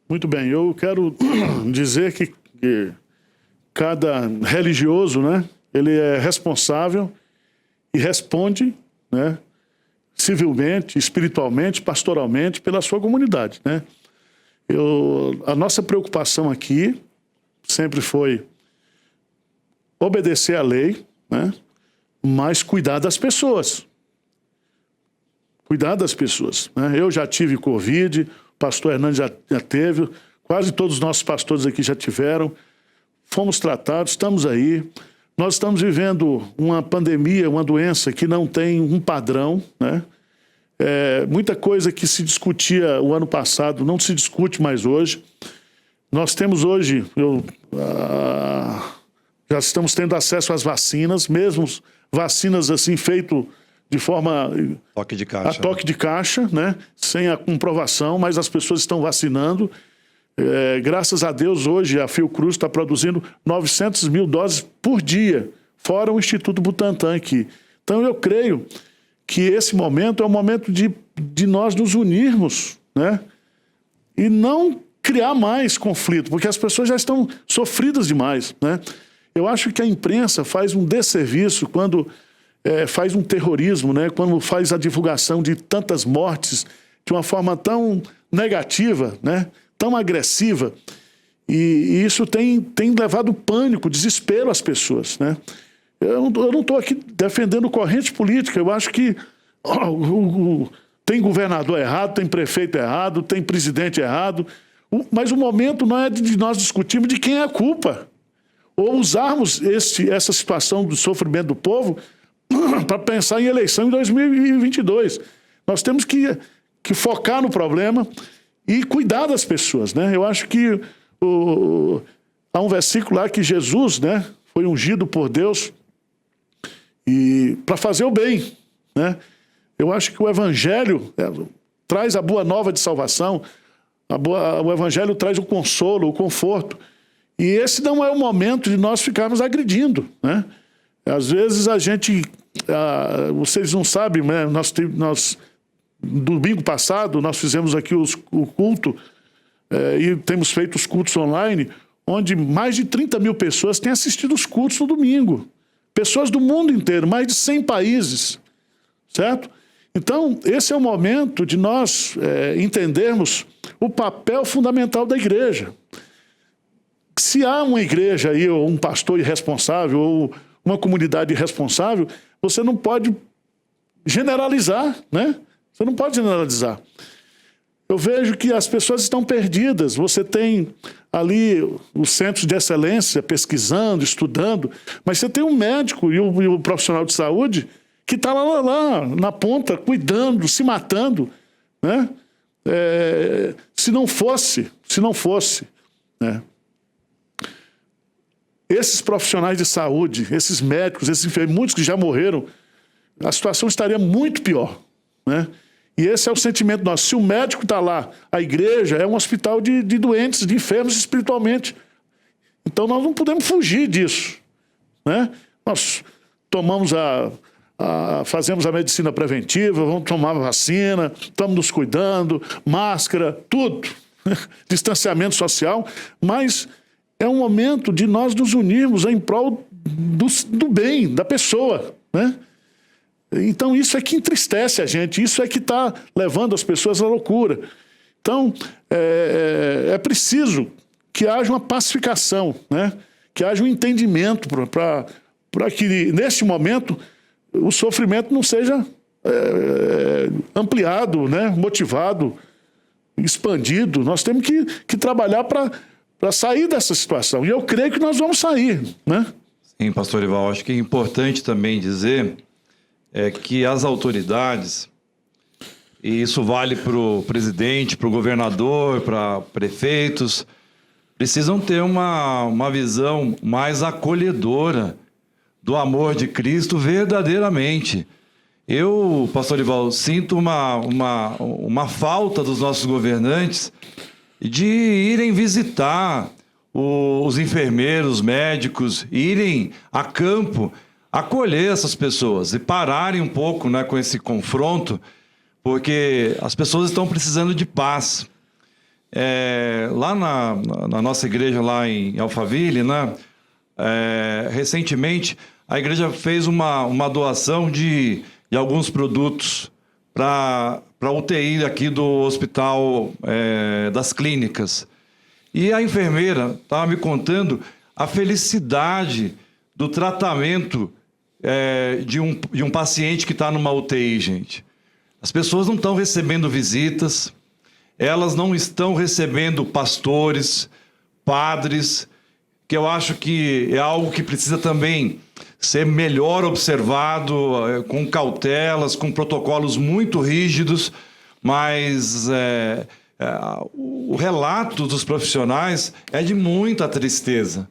Muito bem, eu quero dizer que cada religioso, né, ele é responsável e responde, né, civilmente, espiritualmente, pastoralmente, pela sua comunidade, né? A nossa preocupação aqui sempre foi obedecer à lei, né, mas cuidar das pessoas. Cuidar das pessoas, né? Eu já tive Covid, o pastor Hernandes já teve, quase todos os nossos pastores aqui já tiveram. Fomos tratados, estamos aí. Nós estamos vivendo uma pandemia, uma doença que não tem um padrão, né? Muita coisa que se discutia o ano passado não se discute mais hoje. Nós temos hoje, já estamos tendo acesso às vacinas, mesmo vacinas assim feitas de forma toque de caixa, a toque de caixa, né? Sem a comprovação, mas as pessoas estão vacinando. Graças a Deus, hoje a Fiocruz está produzindo 900 mil doses por dia, fora o Instituto Butantan aqui. Então eu creio que esse momento é o momento de nós nos unirmos, né? E não criar mais conflito, porque as pessoas já estão sofridas demais, né? Eu acho que a imprensa faz um desserviço quando faz um terrorismo, né? Quando faz a divulgação de tantas mortes de uma forma tão negativa, né? Tão agressiva, e isso tem levado pânico, desespero às pessoas, né? Eu não estou aqui defendendo corrente política, eu acho que tem governador errado, tem prefeito errado, tem presidente errado, mas o momento não é de nós discutirmos de quem é a culpa, ou usarmos essa situação do sofrimento do povo para pensar em eleição em 2022. Nós temos que focar no problema e cuidar das pessoas, né? Eu acho que há um versículo lá que Jesus, né, foi ungido por Deus para fazer o bem, né? Eu acho que o Evangelho traz a boa nova de salvação, o Evangelho traz o consolo, o conforto. E esse não é o momento de nós ficarmos agredindo, né? Às vezes a gente... vocês não sabem, né? Nós domingo passado, nós fizemos aqui o culto e temos feito os cultos online, onde mais de 30 mil pessoas têm assistido os cultos no domingo. Pessoas do mundo inteiro, mais de 100 países, certo? Então, esse é o momento de nós entendermos o papel fundamental da igreja. Se há uma igreja aí, ou um pastor irresponsável, ou uma comunidade irresponsável, você não pode generalizar, né? Você não pode generalizar. Eu vejo que as pessoas estão perdidas. Você tem ali os centros de excelência pesquisando, estudando, mas você tem um médico e o profissional de saúde que está lá na ponta, cuidando, se matando, né? Se não fosse, né? Esses profissionais de saúde, esses médicos, esses enfermeiros, muitos que já morreram, a situação estaria muito pior, né? E esse é o sentimento nosso. Se o médico está lá, a igreja é um hospital de doentes, de enfermos espiritualmente. Então nós não podemos fugir disso, né? Nós tomamos fazemos a medicina preventiva, vamos tomar vacina, estamos nos cuidando, máscara, tudo, distanciamento social, mas é um momento de nós nos unirmos em prol do bem, da pessoa, né? Então isso é que entristece a gente, isso é que está levando as pessoas à loucura. Então é preciso que haja uma pacificação, né? Que haja um entendimento para que neste momento o sofrimento não seja ampliado, né? Motivado, expandido. Nós temos que trabalhar para sair dessa situação. E eu creio que nós vamos sair, né? Sim, pastor Ival, acho que é importante também dizer que as autoridades, e isso vale para o presidente, para o governador, para prefeitos, precisam ter uma visão mais acolhedora do amor de Cristo verdadeiramente. Eu, pastor Ival, sinto uma falta dos nossos governantes de irem visitar os enfermeiros, médicos, irem a campo, acolher essas pessoas e pararem um pouco, né, com esse confronto, porque as pessoas estão precisando de paz. Lá na nossa igreja, lá em Alphaville, né, recentemente, a igreja fez uma doação de alguns produtos para a UTI aqui do Hospital das Clínicas. E a enfermeira estava me contando a felicidade do tratamento de um paciente que está numa UTI, gente. As pessoas não estão recebendo visitas, elas não estão recebendo pastores, padres, que eu acho que é algo que precisa também ser melhor observado, com cautelas, com protocolos muito rígidos, mas o relato dos profissionais é de muita tristeza,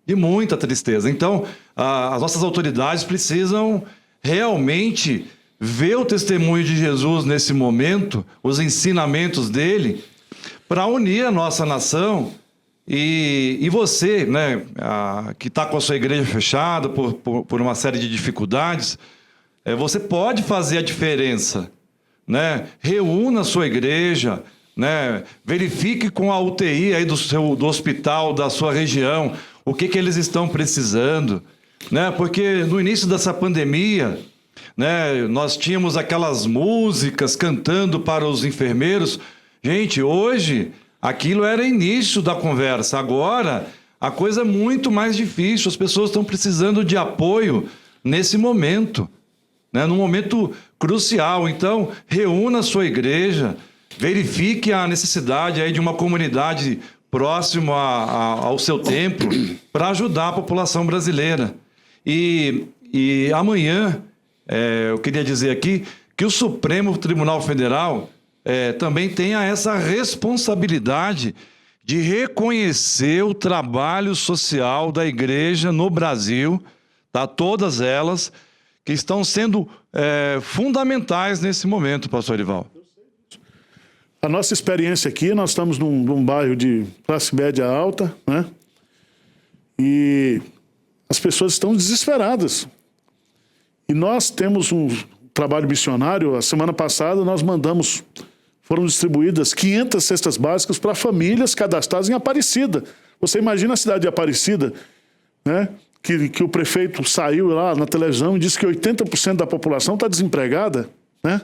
de muita tristeza. Então, as nossas autoridades precisam realmente ver o testemunho de Jesus nesse momento, os ensinamentos dele, para unir a nossa nação. E você, né, que está com a sua igreja fechada por uma série de dificuldades, você pode fazer a diferença, né? Reúna a sua igreja, né? Verifique com a UTI aí do hospital da sua região o que eles estão precisando, né? Porque no início dessa pandemia, né, nós tínhamos aquelas músicas cantando para os enfermeiros. Gente, hoje aquilo era início da conversa. Agora a coisa é muito mais difícil. As pessoas estão precisando de apoio nesse momento, né, num momento crucial. Então, reúna a sua igreja, verifique a necessidade aí de uma comunidade próxima ao seu templo para ajudar a população brasileira. E amanhã, eu queria dizer aqui que o Supremo Tribunal Federal também tenha essa responsabilidade de reconhecer o trabalho social da igreja no Brasil, tá? Todas elas que estão sendo fundamentais nesse momento, pastor Ival. A nossa experiência aqui, nós estamos num bairro de classe média alta, né? E as pessoas estão desesperadas. E nós temos um trabalho missionário. A semana passada nós foram distribuídas 500 cestas básicas para famílias cadastradas em Aparecida. Você imagina a cidade de Aparecida, né? Que o prefeito saiu lá na televisão e disse que 80% da população está desempregada, né?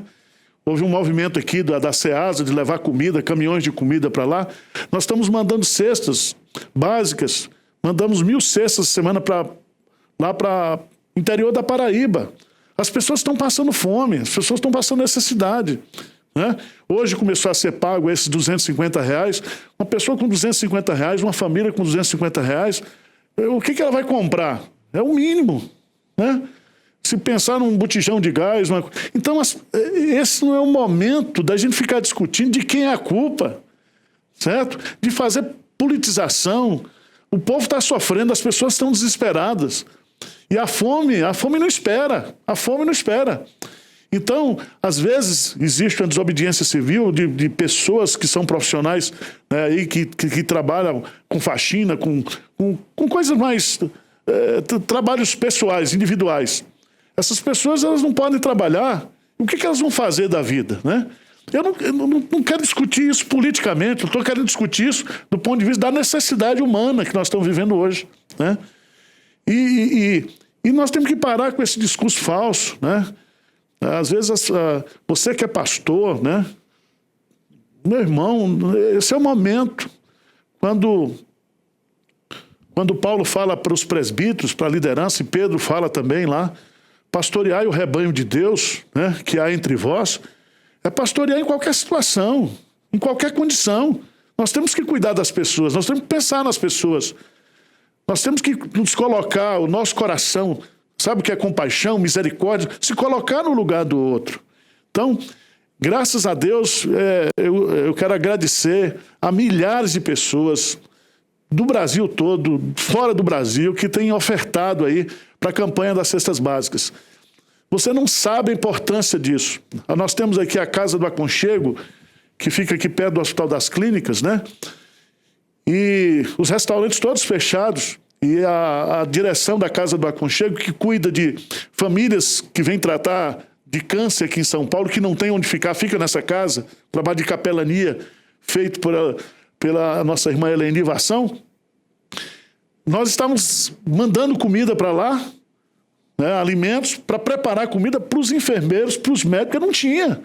Houve um movimento aqui da SEASA de levar comida, caminhões de comida para lá. Nós estamos mandando cestas básicas, mandamos 1.000 cestas essa semana lá para o interior da Paraíba. As pessoas estão passando fome, as pessoas estão passando necessidade, né? Hoje começou a ser pago esses R$250. Uma pessoa com R$250, uma família com R$250, o que ela vai comprar? É o mínimo, né? Se pensar num botijão de gás... Então, esse não é o momento da gente ficar discutindo de quem é a culpa, certo? De fazer politização. O povo está sofrendo, as pessoas estão desesperadas. E a fome não espera. A fome não espera. Então, às vezes, existe uma desobediência civil de pessoas que são profissionais, né, e que trabalham com faxina, com coisas mais... trabalhos pessoais, individuais. Essas pessoas, elas não podem trabalhar. O que elas vão fazer da vida, né? Eu não quero discutir isso politicamente, eu estou querendo discutir isso do ponto de vista da necessidade humana que nós estamos vivendo hoje, né? E nós temos que parar com esse discurso falso, né? Às vezes, você que é pastor, né? Meu irmão, esse é o momento. Quando Paulo fala para os presbíteros, para a liderança, e Pedro fala também lá, pastorear o rebanho de Deus, né, que há entre vós, é pastorear em qualquer situação, em qualquer condição. Nós temos que cuidar das pessoas, nós temos que pensar nas pessoas. Nós temos que nos colocar, o nosso coração, sabe o que é compaixão, misericórdia? Se colocar no lugar do outro. Então, graças a Deus, eu quero agradecer a milhares de pessoas do Brasil todo, fora do Brasil, que têm ofertado aí para a campanha das cestas básicas. Você não sabe a importância disso. Nós temos aqui a Casa do Aconchego, que fica aqui perto do Hospital das Clínicas, né? E os restaurantes todos fechados. E a direção da Casa do Aconchego, que cuida de famílias que vêm tratar de câncer aqui em São Paulo, que não tem onde ficar, fica nessa casa. Trabalho de capelania feito pela nossa irmã Helene Vação. Nós estávamos mandando comida para lá, né, alimentos, para preparar comida para os enfermeiros, para os médicos, porque não tinha.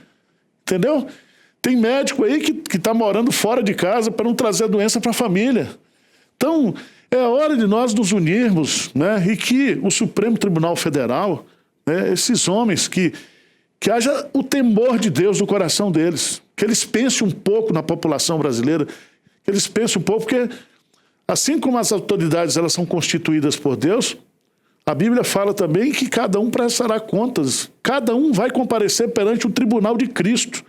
Entendeu? Tem médico aí que está morando fora de casa para não trazer a doença para a família. Então, é hora de nós nos unirmos, né, e que o Supremo Tribunal Federal, né, esses homens, que haja o temor de Deus no coração deles, que eles pensem um pouco na população brasileira, que eles pensem um pouco, porque assim como as autoridades elas são constituídas por Deus, a Bíblia fala também que cada um prestará contas, cada um vai comparecer perante o tribunal de Cristo.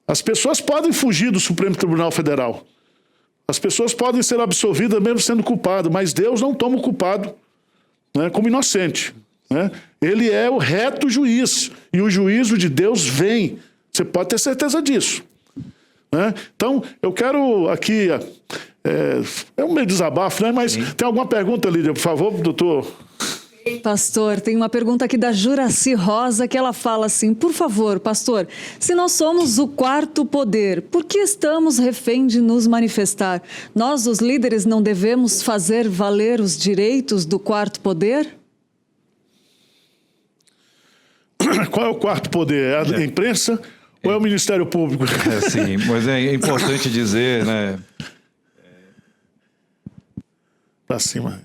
As pessoas podem fugir do Supremo Tribunal Federal, as pessoas podem ser absolvidas mesmo sendo culpadas, mas Deus não toma o culpado, né, como inocente. Né? Ele é o reto juiz, e o juízo de Deus vem. Você pode ter certeza disso. Né? Então, eu quero aqui... É um meio desabafo, né? Mas tem alguma pergunta, Lídia, por favor, doutor? Pastor, tem uma pergunta aqui da Juraci Rosa, que ela fala assim: por favor, pastor, se nós somos o quarto poder, por que estamos refém de nos manifestar? Nós, os líderes, não devemos fazer valer os direitos do quarto poder? Qual é o quarto poder? É a imprensa ou é o Ministério Público? Sim, mas é importante dizer, né? Para cima.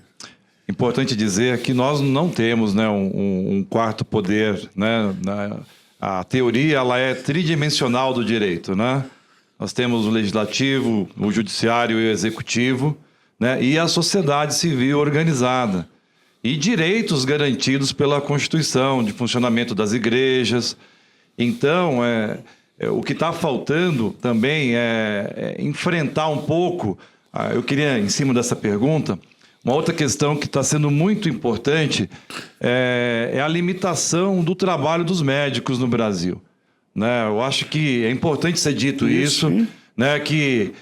Importante dizer que nós não temos, né, um quarto poder, né? A teoria ela é tridimensional do direito, né? Nós temos o legislativo, o judiciário e o executivo, né? E a sociedade civil organizada. E direitos garantidos pela Constituição, de funcionamento das igrejas. Então, o que está faltando também é enfrentar um pouco... Eu queria, em cima dessa pergunta, uma outra questão que está sendo muito importante é a limitação do trabalho dos médicos no Brasil. Né? Eu acho que é importante ser dito isso, né? Que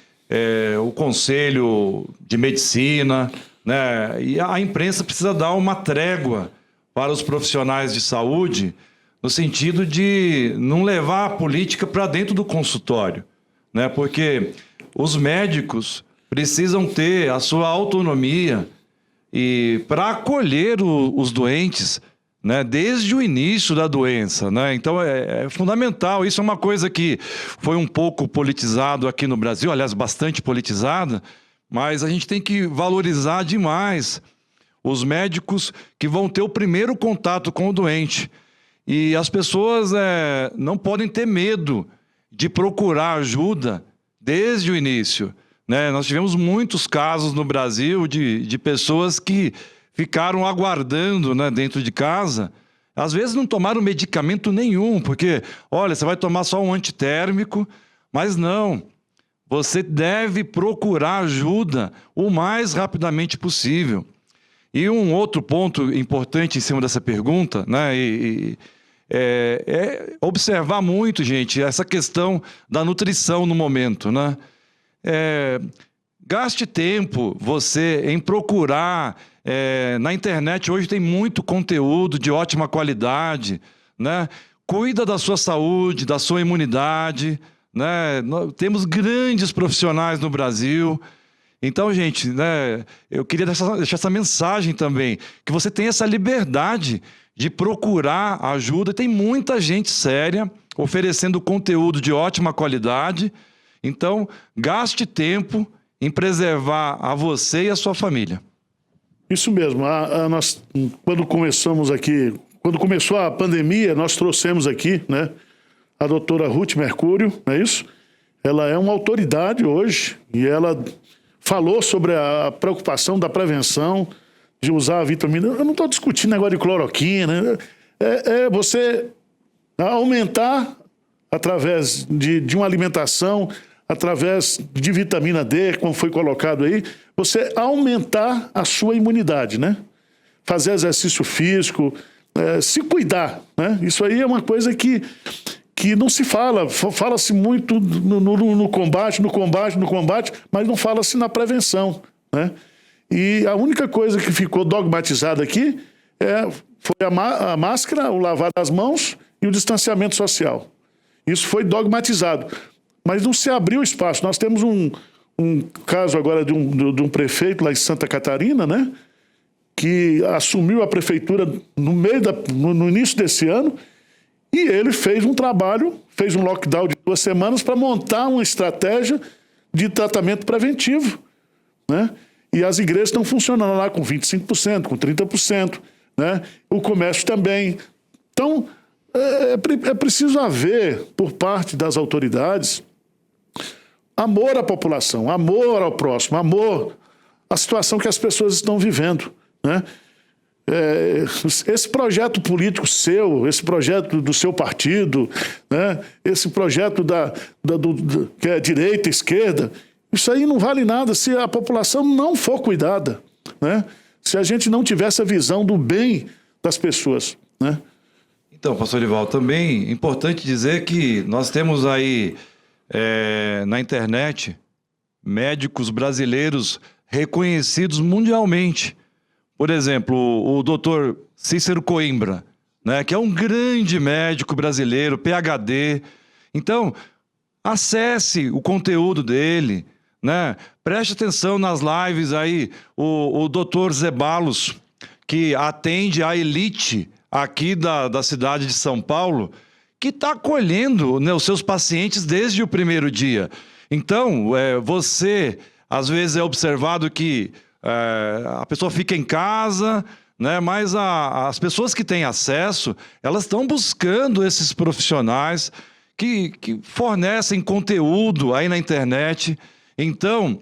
o Conselho de Medicina... Né? E a imprensa precisa dar uma trégua para os profissionais de saúde, no sentido de não levar a política para dentro do consultório, né? Porque os médicos precisam ter a sua autonomia e para acolher os doentes, né? Desde o início da doença, né? Então é fundamental. Isso é uma coisa que foi um pouco politizado aqui no Brasil, aliás, bastante politizada. Mas a gente tem que valorizar demais os médicos que vão ter o primeiro contato com o doente. E as pessoas não podem ter medo de procurar ajuda desde o início. Né? Nós tivemos muitos casos no Brasil de pessoas que ficaram aguardando, né, dentro de casa. Às vezes não tomaram medicamento nenhum, porque, olha, você vai tomar só um antitérmico, mas não. Você deve procurar ajuda o mais rapidamente possível. E um outro ponto importante em cima dessa pergunta, né, é observar muito, gente, essa questão da nutrição no momento. Né? Gaste tempo você em procurar. Na internet hoje tem muito conteúdo de ótima qualidade. Né? Cuida da sua saúde, da sua imunidade. Né? Nós temos grandes profissionais no Brasil. Então, gente, né, eu queria deixar essa mensagem também, que você tem essa liberdade de procurar ajuda. Tem muita gente séria oferecendo conteúdo de ótima qualidade. Então, gaste tempo em preservar a você e a sua família. Isso mesmo. Nós, quando começou a pandemia, nós trouxemos aqui, né, a doutora Ruth Mercúrio, não é isso? Ela é uma autoridade hoje e ela falou sobre a preocupação da prevenção, de usar a vitamina. Eu não estou discutindo negócio de cloroquina. É você aumentar, através de uma alimentação, através de vitamina D, como foi colocado aí, você aumentar a sua imunidade, né? Fazer exercício físico, se cuidar, né? Isso aí é uma coisa que não se fala. Fala-se muito no combate, mas não fala-se na prevenção, né? E a única coisa que ficou dogmatizada aqui foi a máscara, o lavar as mãos e o distanciamento social. Isso foi dogmatizado. Mas não se abriu espaço. Nós temos um caso agora de um prefeito lá em Santa Catarina, né, que assumiu a prefeitura no início desse ano, e ele fez um trabalho, fez um lockdown de 2 semanas para montar uma estratégia de tratamento preventivo, né? E as igrejas estão funcionando lá com 25%, com 30%, né? O comércio também. Então, é preciso haver, por parte das autoridades, amor à população, amor ao próximo, amor à situação que as pessoas estão vivendo, né? Esse projeto político seu, esse projeto do seu partido, né? Esse projeto que é direita, esquerda, isso aí não vale nada se a população não for cuidada, né? Se a gente não tiver essa visão do bem das pessoas, né? Então, pastor Edivaldo, também é importante dizer que nós temos aí na internet médicos brasileiros reconhecidos mundialmente. Por exemplo, o doutor Cícero Coimbra, né, que é um grande médico brasileiro, PhD. Então, acesse o conteúdo dele, né? Preste atenção nas lives aí. O doutor Zeballos, que atende a elite aqui da cidade de São Paulo, que está acolhendo, né, os seus pacientes desde o primeiro dia. Então, você, às vezes, é observado que a pessoa fica em casa, né, mas as pessoas que têm acesso, elas estão buscando esses profissionais que fornecem conteúdo aí na internet. Então,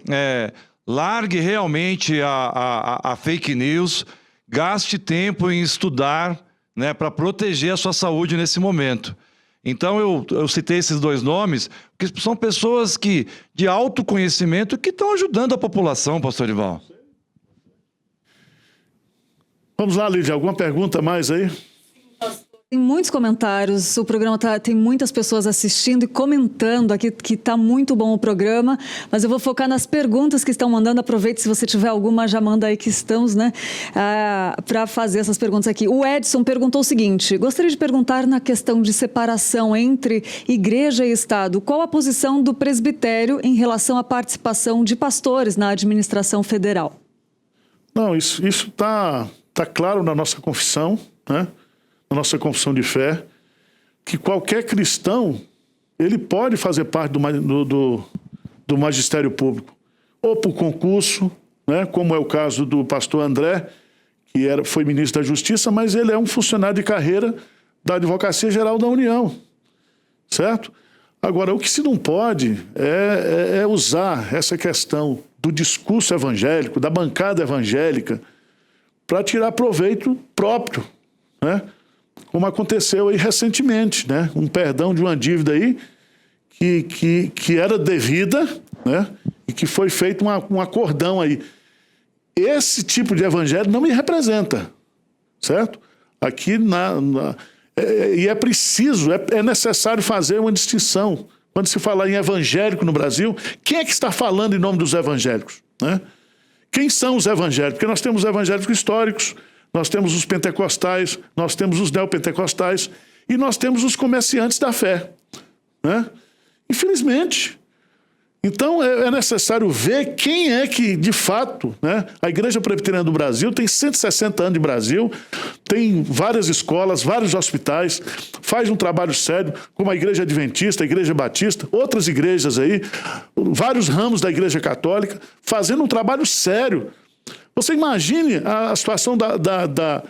largue realmente a fake news, gaste tempo em estudar, né, para proteger a sua saúde nesse momento. Então, eu citei esses 2 nomes, porque são pessoas de autoconhecimento que estão ajudando a população, pastor Edivaldo. Vamos lá, Lídia, alguma pergunta mais aí? Tem muitos comentários, o programa tem muitas pessoas assistindo e comentando aqui que está muito bom o programa, mas eu vou focar nas perguntas que estão mandando. Aproveite, se você tiver alguma, já manda aí que estamos, né, para fazer essas perguntas aqui. O Edson perguntou o seguinte: gostaria de perguntar na questão de separação entre igreja e Estado, qual a posição do presbitério em relação à participação de pastores na administração federal? Não, isso está claro na nossa confissão, né? Na nossa confissão de fé, que qualquer cristão, ele pode fazer parte do magistério público, ou por concurso, né, como é o caso do pastor André, que foi ministro da Justiça, mas ele é um funcionário de carreira da Advocacia Geral da União, certo? Agora, o que se não pode é usar essa questão do discurso evangélico, da bancada evangélica, para tirar proveito próprio, né? Como aconteceu aí recentemente, né? Um perdão de uma dívida aí que era devida, né? E que foi feito um acordão aí. Esse tipo de evangelho não me representa, certo? Aqui e é preciso, é necessário fazer uma distinção. Quando se fala em evangélico no Brasil, quem é que está falando em nome dos evangélicos, né? Quem são os evangélicos? Porque nós temos evangélicos históricos, nós temos os pentecostais, nós temos os neopentecostais e nós temos os comerciantes da fé, né? Infelizmente. Então, é necessário ver quem é que, de fato, né? A Igreja Presbiteriana do Brasil tem 160 anos de Brasil, tem várias escolas, vários hospitais, faz um trabalho sério, como a Igreja Adventista, a Igreja Batista, outras igrejas aí, vários ramos da Igreja Católica, fazendo um trabalho sério Você imagine a situação da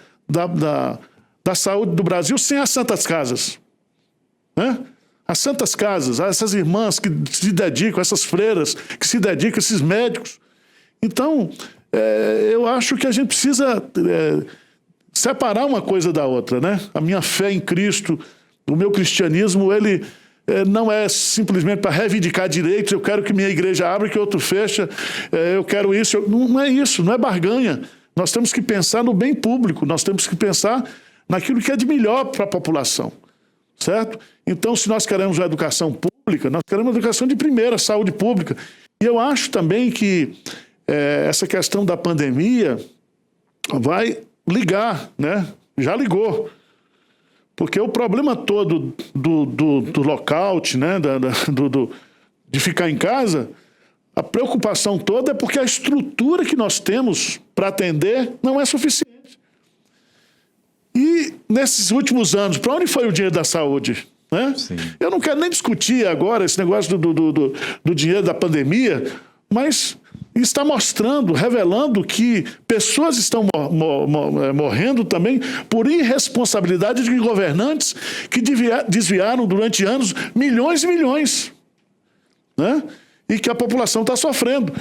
saúde do Brasil sem as santas casas, né? As santas casas, essas irmãs que se dedicam, essas freiras que se dedicam, esses médicos. Então, eu acho que a gente precisa separar uma coisa da outra, né? A minha fé em Cristo, o meu cristianismo, ele não é simplesmente para reivindicar direitos. Eu quero que minha igreja abra, que outro fecha, eu quero isso. Não é isso, não é barganha. Nós temos que pensar no bem público, nós temos que pensar naquilo que é de melhor para a população, certo? Então, se nós queremos uma educação pública, nós queremos uma educação de primeira, saúde pública. E eu acho também que essa questão da pandemia vai ligar, né? Já ligou. Porque o problema todo do lockout, né? De ficar em casa, a preocupação toda é porque a estrutura que nós temos para atender não é suficiente. E nesses últimos anos, para onde foi o dinheiro da saúde? Né? Eu não quero nem discutir agora esse negócio do dinheiro da pandemia, mas está mostrando, revelando que pessoas estão morrendo também por irresponsabilidade de governantes que desviaram durante anos milhões e milhões, né? E que a população está sofrendo,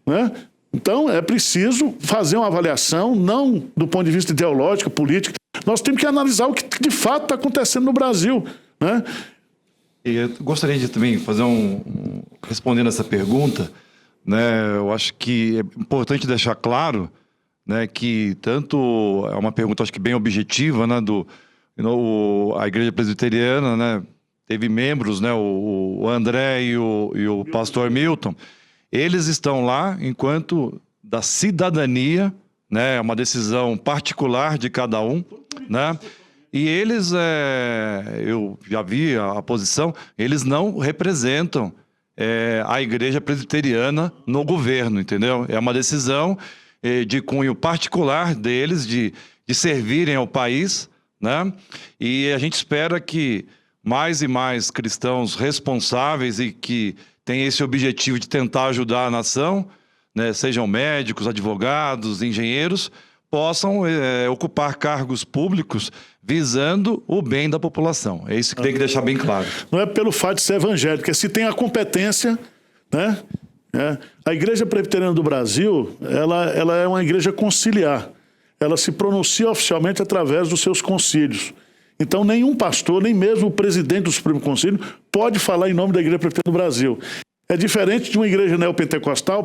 né? Então, é preciso fazer uma avaliação, não do ponto de vista ideológico, político. Nós temos que analisar o que de fato está acontecendo no Brasil, né? E eu gostaria de também fazer respondendo essa pergunta, né? Eu acho que é importante deixar claro, né, que tanto é uma pergunta, acho que bem objetiva, né, a Igreja Presbiteriana, né, teve membros, né, o André e o pastor Milton. Eles estão lá enquanto da cidadania, né, é uma decisão particular de cada um, né? E eles, eu já vi a posição, eles não representam a Igreja Presbiteriana no governo, entendeu? É uma decisão de cunho particular deles, de servirem ao país, né? E a gente espera que mais e mais cristãos responsáveis e que têm esse objetivo de tentar ajudar a nação, né, sejam médicos, advogados, engenheiros, possam ocupar cargos públicos visando o bem da população. É isso que tem que deixar bem claro. Não é pelo fato de ser evangélico, é se tem a competência, né? A Igreja Presbiteriana do Brasil, ela é uma igreja conciliar. Ela se pronuncia oficialmente através dos seus concílios. Então, nenhum pastor, nem mesmo o presidente do Supremo Concílio, pode falar em nome da Igreja Presbiteriana do Brasil. É diferente de uma igreja neopentecostal,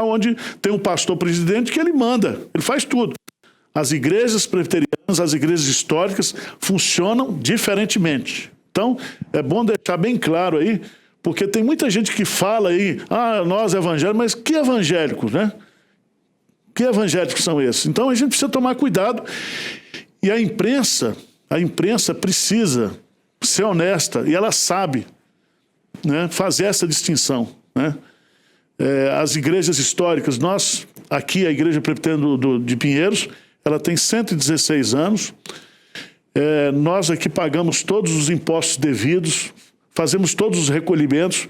onde tem um pastor presidente que ele manda, ele faz tudo. As igrejas presbiterianas, as igrejas históricas, funcionam diferentemente. Então, é bom deixar bem claro aí, porque tem muita gente que fala aí, nós evangélicos, mas que evangélicos, né? Que evangélicos são esses? Então, a gente precisa tomar cuidado. E a imprensa precisa ser honesta, e ela sabe, né, fazer essa distinção, né? As igrejas históricas, nós, aqui a Igreja Presbiteriana de Pinheiros, ela tem 116 anos, nós aqui pagamos todos os impostos devidos, fazemos todos os recolhimentos,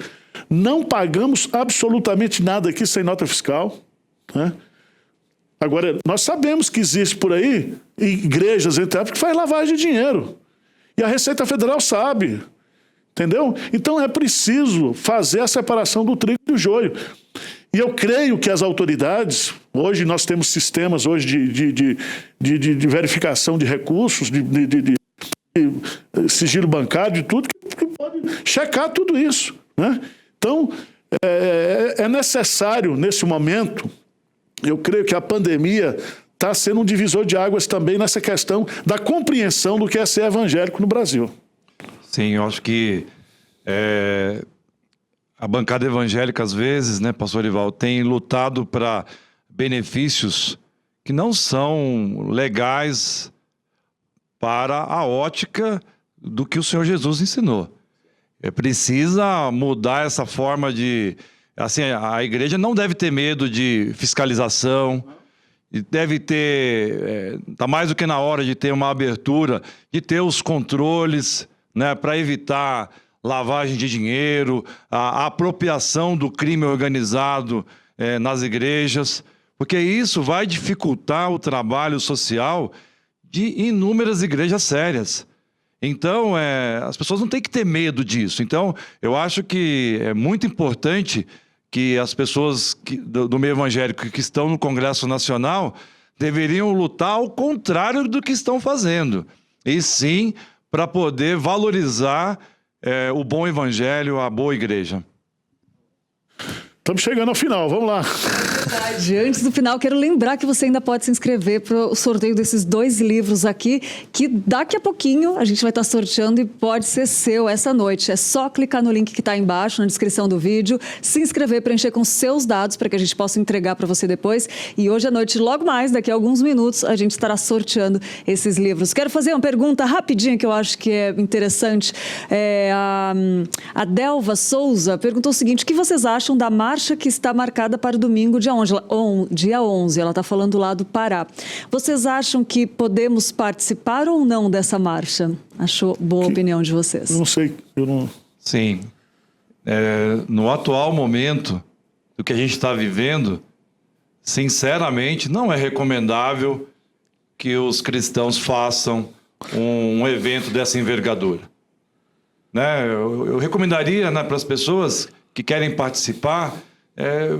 não pagamos absolutamente nada aqui sem nota fiscal, né? Agora, nós sabemos que existe por aí igrejas, entre aspas, que faz lavagem de dinheiro, e a Receita Federal sabe. Entendeu? Então é preciso fazer a separação do trigo e do joio. E eu creio que as autoridades, hoje nós temos sistemas hoje de verificação de recursos, de sigilo bancário, de tudo, que pode checar tudo isso, né? Então, é necessário, nesse momento, eu creio que a pandemia está sendo um divisor de águas também nessa questão da compreensão do que é ser evangélico no Brasil. Sim, eu acho que a bancada evangélica, às vezes, né, pastor Erival, tem lutado para benefícios que não são legais para a ótica do que o Senhor Jesus ensinou. Precisa mudar essa forma de... Assim, a igreja não deve ter medo de fiscalização, deve ter... Está mais do que na hora de ter uma abertura, de ter os controles, né, para evitar lavagem de dinheiro, a apropriação do crime organizado nas igrejas, porque isso vai dificultar o trabalho social de inúmeras igrejas sérias. Então, as pessoas não têm que ter medo disso. Então, eu acho que é muito importante que as pessoas do meio evangélico que estão no Congresso Nacional deveriam lutar ao contrário do que estão fazendo. E sim, para poder valorizar o bom evangelho, a boa igreja. Estamos chegando ao final, vamos lá. Antes do final, quero lembrar que você ainda pode se inscrever para o sorteio desses 2 livros aqui, que daqui a pouquinho a gente vai estar sorteando e pode ser seu essa noite. É só clicar no link que está embaixo, na descrição do vídeo, se inscrever, preencher com seus dados para que a gente possa entregar para você depois. E hoje à noite, logo mais, daqui a alguns minutos, a gente estará sorteando esses livros. Quero fazer uma pergunta rapidinha que eu acho que é interessante. A Delva Souza perguntou o seguinte: o que vocês acham da marcha que está marcada para o domingo, dia 11, ela está falando lá do Pará. Vocês acham que podemos participar ou não dessa marcha? Achou boa a opinião de vocês? Eu não sei, eu não... Sim. No atual momento do que a gente está vivendo, sinceramente, não é recomendável que os cristãos façam um evento dessa envergadura. Né? Eu recomendaria, né, para as pessoas que querem participar,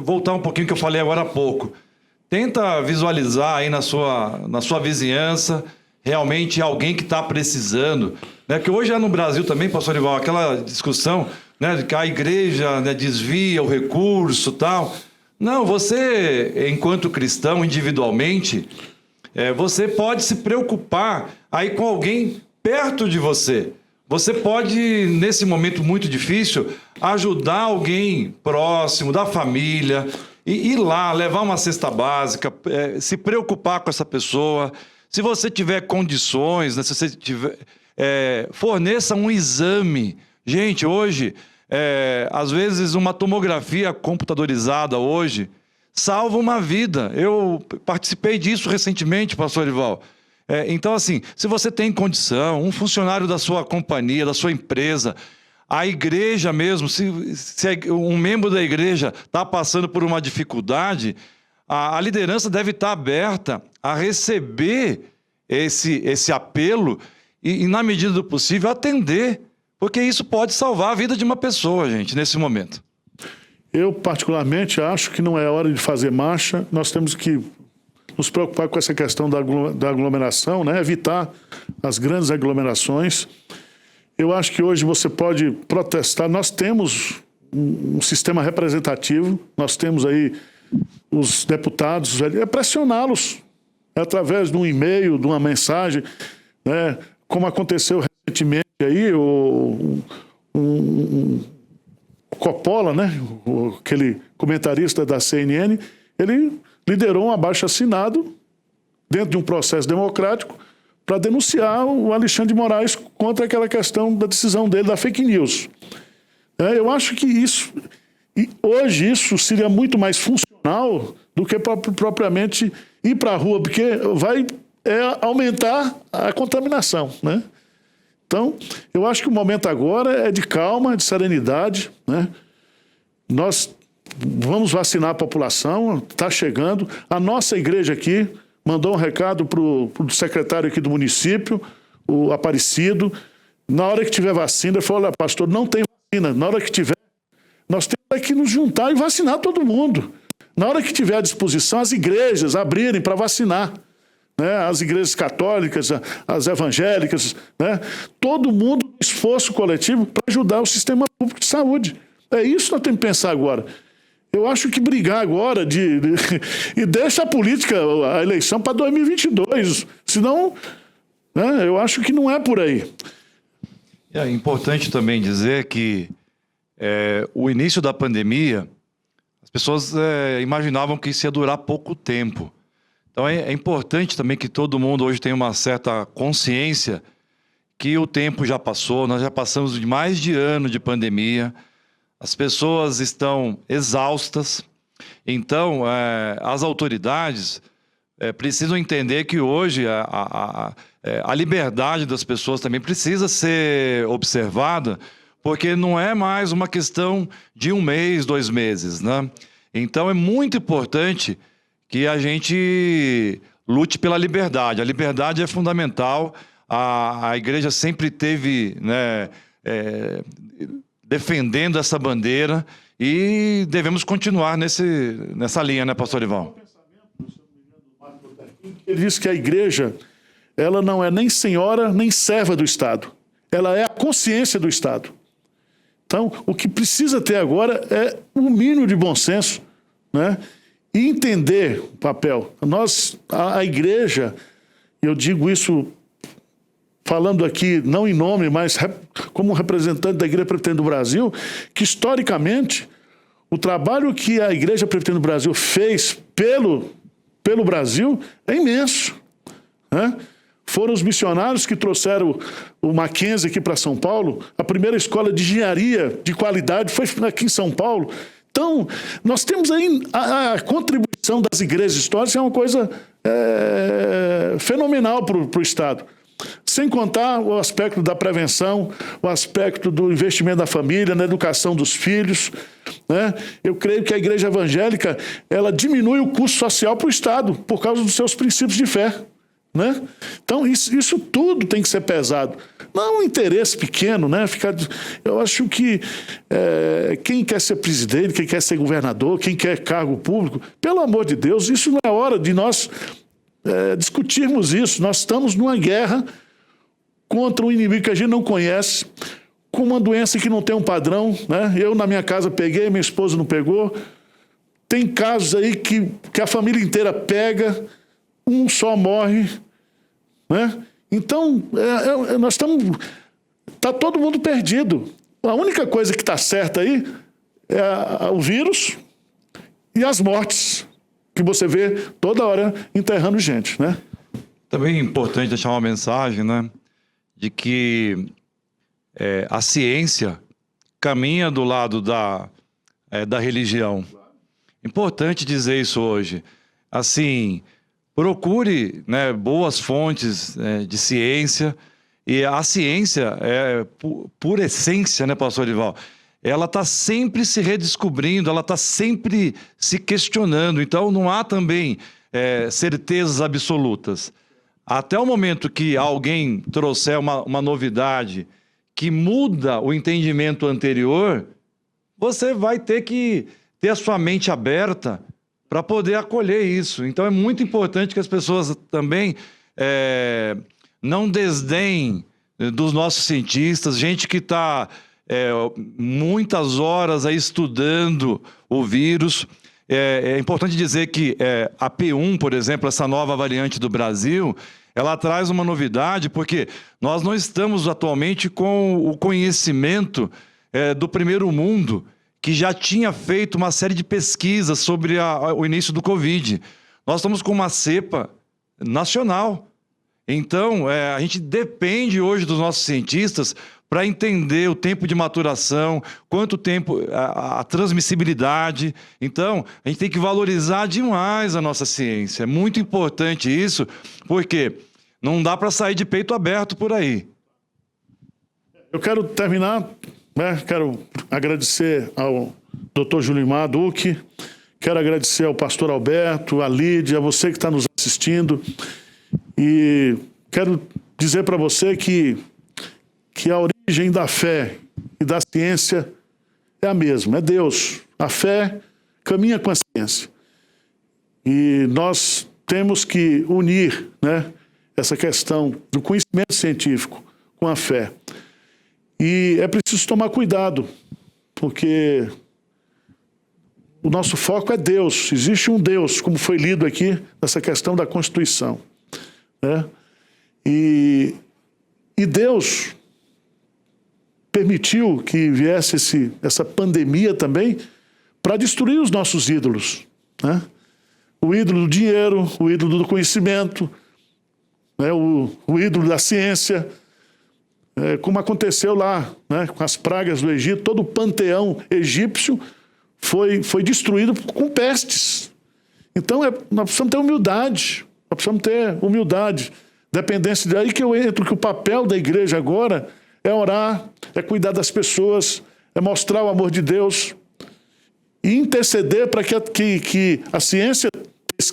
voltar um pouquinho que eu falei agora há pouco. Tenta visualizar aí na sua vizinhança realmente alguém que está precisando. Né? Que hoje no Brasil também, pastor Ival, aquela discussão, né, de que a igreja, né, desvia o recurso e tal. Não, você, enquanto cristão, individualmente, você pode se preocupar aí com alguém perto de você. Você pode, nesse momento muito difícil, ajudar alguém próximo, da família, e ir lá, levar uma cesta básica, se preocupar com essa pessoa. Se você tiver condições, né, se você tiver, forneça um exame. Gente, hoje, às vezes uma tomografia computadorizada hoje salva uma vida. Eu participei disso recentemente, pastor Ival. Então, assim, se você tem condição, um funcionário da sua companhia, da sua empresa, a igreja mesmo, se um membro da igreja está passando por uma dificuldade, a liderança deve estar aberta a receber esse apelo e, na medida do possível, atender, porque isso pode salvar a vida de uma pessoa, gente, nesse momento. Eu, particularmente, acho que não é hora de fazer marcha. Nós temos que nos preocupar com essa questão da aglomeração, né? Evitar as grandes aglomerações. Eu acho que hoje você pode protestar. Nós temos um sistema representativo, nós temos aí os deputados, pressioná-los através de um e-mail, de uma mensagem, né? Como aconteceu recentemente aí, o Coppola, né? Aquele comentarista da CNN, ele liderou um abaixo-assinado dentro de um processo democrático para denunciar o Alexandre de Moraes contra aquela questão da decisão dele da fake news. Eu acho que hoje isso seria muito mais funcional do que propriamente ir para a rua, porque vai aumentar a contaminação, né? Então, eu acho que o momento agora é de calma, de serenidade, né? Nós vamos vacinar a população, está chegando. A nossa igreja aqui mandou um recado para o secretário aqui do município, o Aparecido. Na hora que tiver vacina, ele falou: olha, pastor, não tem vacina. Na hora que tiver, nós temos que nos juntar e vacinar todo mundo. Na hora que tiver à disposição, as igrejas abrirem para vacinar. Né? As igrejas católicas, as evangélicas, né? Todo mundo, esforço coletivo para ajudar o sistema público de saúde. É isso que nós temos que pensar agora. Eu acho que brigar agora e deixa a política, a eleição para 2022, senão, né, eu acho que não é por aí. É importante também dizer que o início da pandemia, as pessoas imaginavam que isso ia durar pouco tempo. Então é importante também que todo mundo hoje tenha uma certa consciência que o tempo já passou, nós já passamos de mais de ano de pandemia. As pessoas estão exaustas, então as autoridades precisam entender que hoje a liberdade das pessoas também precisa ser observada, porque não é mais uma questão de 1 mês, 2 meses, né? Então é muito importante que a gente lute pela liberdade. A liberdade é fundamental. A igreja sempre teve, né, defendendo essa bandeira e devemos continuar nessa linha, né, pastor Ivan? Ele diz que a igreja, ela não é nem senhora nem serva do Estado. Ela é a consciência do Estado. Então, o que precisa ter agora é um mínimo de bom senso, né? E entender o papel. A igreja, eu digo isso falando aqui, não em nome, mas como representante da Igreja Presbiteriana do Brasil, que historicamente o trabalho que a Igreja Presbiteriana do Brasil fez pelo Brasil é imenso, né? Foram os missionários que trouxeram o Mackenzie aqui para São Paulo. A primeira escola de engenharia de qualidade foi aqui em São Paulo. Então, nós temos aí a contribuição das igrejas históricas, é uma coisa fenomenal para o Estado. Sem contar o aspecto da prevenção, o aspecto do investimento da família, na educação dos filhos, né? Eu creio que a igreja evangélica, ela diminui o custo social para o Estado, por causa dos seus princípios de fé, né? Então, isso tudo tem que ser pesado. Não um interesse pequeno, né? Eu acho que quem quer ser presidente, quem quer ser governador, quem quer cargo público, pelo amor de Deus, isso não é hora de nós discutirmos isso. Nós estamos numa guerra contra um inimigo que a gente não conhece, com uma doença que não tem um padrão, né? Eu, na minha casa, peguei, minha esposa não pegou. Tem casos aí que a família inteira pega, um só morre, né? Então, nós estamos... Está todo mundo perdido. A única coisa que está certa aí é o vírus e as mortes, que você vê toda hora enterrando gente, né? Também é importante deixar uma mensagem, né, de que a ciência caminha do lado da religião. Importante dizer isso hoje. Assim, procure, né, boas fontes de ciência, e a ciência, por essência, né, pastor Ival, ela está sempre se redescobrindo, ela está sempre se questionando. Então, não há também certezas absolutas. Até o momento que alguém trouxer uma novidade que muda o entendimento anterior, você vai ter que ter a sua mente aberta para poder acolher isso. Então, é muito importante que as pessoas também não desdenhem dos nossos cientistas, gente que está muitas horas aí estudando o vírus. É importante dizer que a P1, por exemplo, essa nova variante do Brasil, ela traz uma novidade, porque nós não estamos atualmente com o conhecimento do primeiro mundo, que já tinha feito uma série de pesquisas sobre o início do Covid. Nós estamos com uma cepa nacional. Então, a gente depende hoje dos nossos cientistas para entender o tempo de maturação, quanto tempo, a transmissibilidade. Então, a gente tem que valorizar demais a nossa ciência. É muito importante isso, porque não dá para sair de peito aberto por aí. Eu quero terminar, né? Quero agradecer ao Dr. Julimar Duque, quero agradecer ao pastor Alberto, a Lídia, a você que está nos assistindo. E quero dizer para você que a origem da fé e da ciência é a mesma, é Deus. A fé caminha com a ciência. E nós temos que unir, né, essa questão do conhecimento científico com a fé. E é preciso tomar cuidado, porque o nosso foco é Deus. Existe um Deus, como foi lido aqui, nessa questão da Constituição, né? E Deus permitiu que viesse essa pandemia também para destruir os nossos ídolos, né? O ídolo do dinheiro, o ídolo do conhecimento, né? O ídolo da ciência, como aconteceu lá, né? Com as pragas do Egito, todo o panteão egípcio foi destruído com pestes. Então nós precisamos ter humildade, nós precisamos ter humildade, dependência. Daí que eu entro que o papel da igreja agora é orar, é cuidar das pessoas, é mostrar o amor de Deus e interceder para que a ciência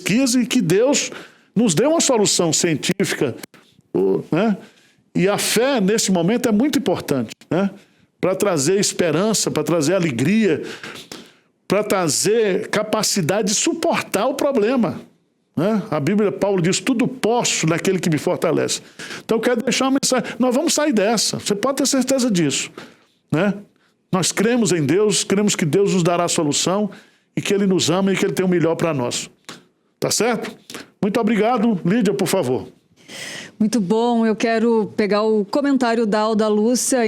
pesquisa e que Deus nos dê uma solução científica, né? E a fé, nesse momento, é muito importante, né? Para trazer esperança, para trazer alegria, para trazer capacidade de suportar o problema, né? A Bíblia, Paulo diz, tudo posso naquele que me fortalece. Então eu quero deixar uma mensagem, nós vamos sair dessa, você pode ter certeza disso, né? Nós cremos em Deus, cremos que Deus nos dará a solução e que Ele nos ama e que Ele tem o melhor para nós. Tá certo? Muito obrigado. Lídia, por favor. Muito bom, eu quero pegar o comentário da Alda Lúcia,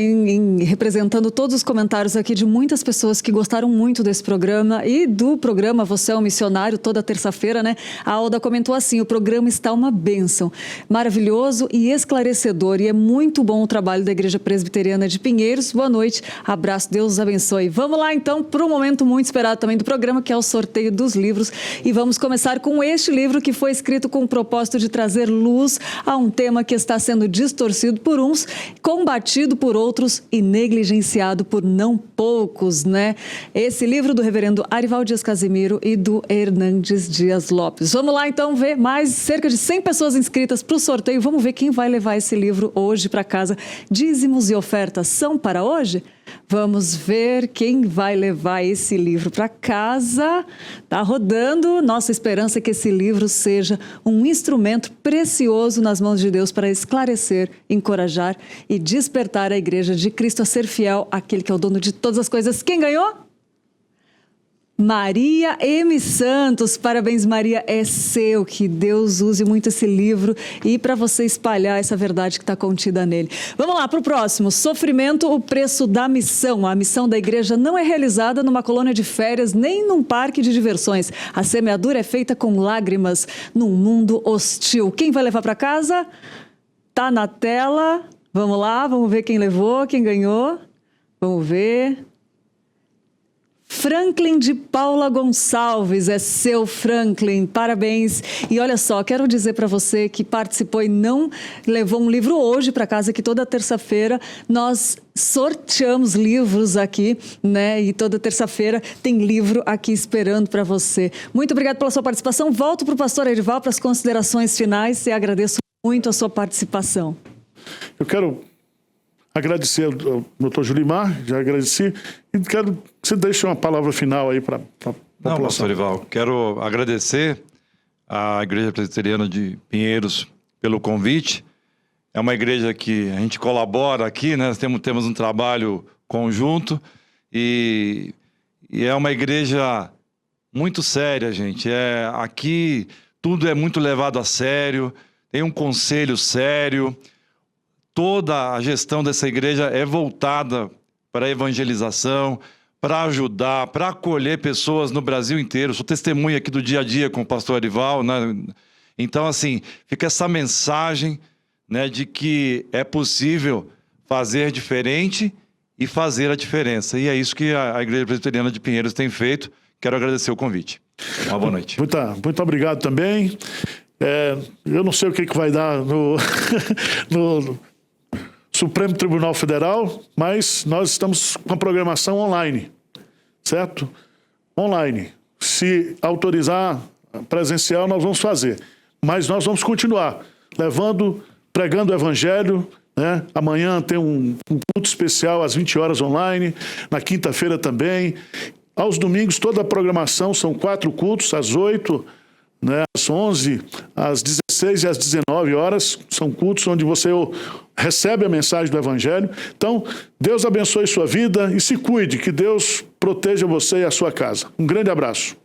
representando todos os comentários aqui de muitas pessoas que gostaram muito desse programa e do programa Você é um Missionário, toda terça-feira, né? A Alda comentou assim, o programa está uma bênção, maravilhoso e esclarecedor, e é muito bom o trabalho da Igreja Presbiteriana de Pinheiros. Boa noite, abraço, Deus os abençoe. Vamos lá então para um momento muito esperado também do programa, que é o sorteio dos livros, e vamos começar com este livro que foi escrito com o propósito de trazer luz a um tema que está sendo distorcido por uns, combatido por outros e negligenciado por não poucos, né? Esse livro do reverendo Arival Dias Casimiro e do Hernandes Dias Lopes. Vamos lá então ver mais cerca de 100 pessoas inscritas para o sorteio. Vamos ver quem vai levar esse livro hoje para casa. Dízimos e ofertas são para hoje? Vamos ver quem vai levar esse livro para casa. Está rodando. Nossa esperança é que esse livro seja um instrumento precioso nas mãos de Deus para esclarecer, encorajar e despertar a Igreja de Cristo a ser fiel àquele que é o dono de todas as coisas. Quem ganhou? Maria M. Santos, parabéns Maria, é seu, que Deus use muito esse livro e para você espalhar essa verdade que está contida nele. Vamos lá para o próximo, Sofrimento, o preço da missão. A missão da igreja não é realizada numa colônia de férias nem num parque de diversões. A semeadura é feita com lágrimas num mundo hostil. Quem vai levar para casa? Tá na tela, vamos lá, vamos ver quem levou, quem ganhou, vamos ver... Franklin de Paula Gonçalves, é seu Franklin, parabéns. E olha só, quero dizer para você que participou e não levou um livro hoje para casa, que toda terça-feira nós sorteamos livros aqui, né? E toda terça-feira tem livro aqui esperando para você. Muito obrigada pela sua participação. Volto para o pastor Arival para as considerações finais e agradeço muito a sua participação. Eu quero agradecer ao doutor Julimar, já agradeci, e quero que você deixe uma palavra final aí para a população. Não, pastor Arival, quero agradecer à Igreja Presbiteriana de Pinheiros pelo convite. É uma igreja que a gente colabora aqui, né? Temos um trabalho conjunto e é uma igreja muito séria, gente. Aqui tudo é muito levado a sério, tem um conselho sério. Toda a gestão dessa igreja é voltada para a evangelização, para ajudar, para acolher pessoas no Brasil inteiro. Sou testemunha aqui do dia a dia com o pastor Arival, né? Então, assim, fica essa mensagem, né, de que é possível fazer diferente e fazer a diferença. E é isso que a Igreja Presbiteriana de Pinheiros tem feito. Quero agradecer o convite. Uma boa noite. Muito obrigado também. Eu não sei o que vai dar no Supremo Tribunal Federal, mas nós estamos com a programação online, certo? Online. Se autorizar presencial, nós vamos fazer. Mas nós vamos continuar pregando o Evangelho, né? Amanhã tem um culto especial às 20 horas online, na quinta-feira também. Aos domingos, toda a programação, são 4 cultos, às 8, né, às 11, às 16 e às 19 horas, são cultos onde você recebe a mensagem do Evangelho. Então, Deus abençoe sua vida e se cuide, que Deus proteja você e a sua casa. Um grande abraço.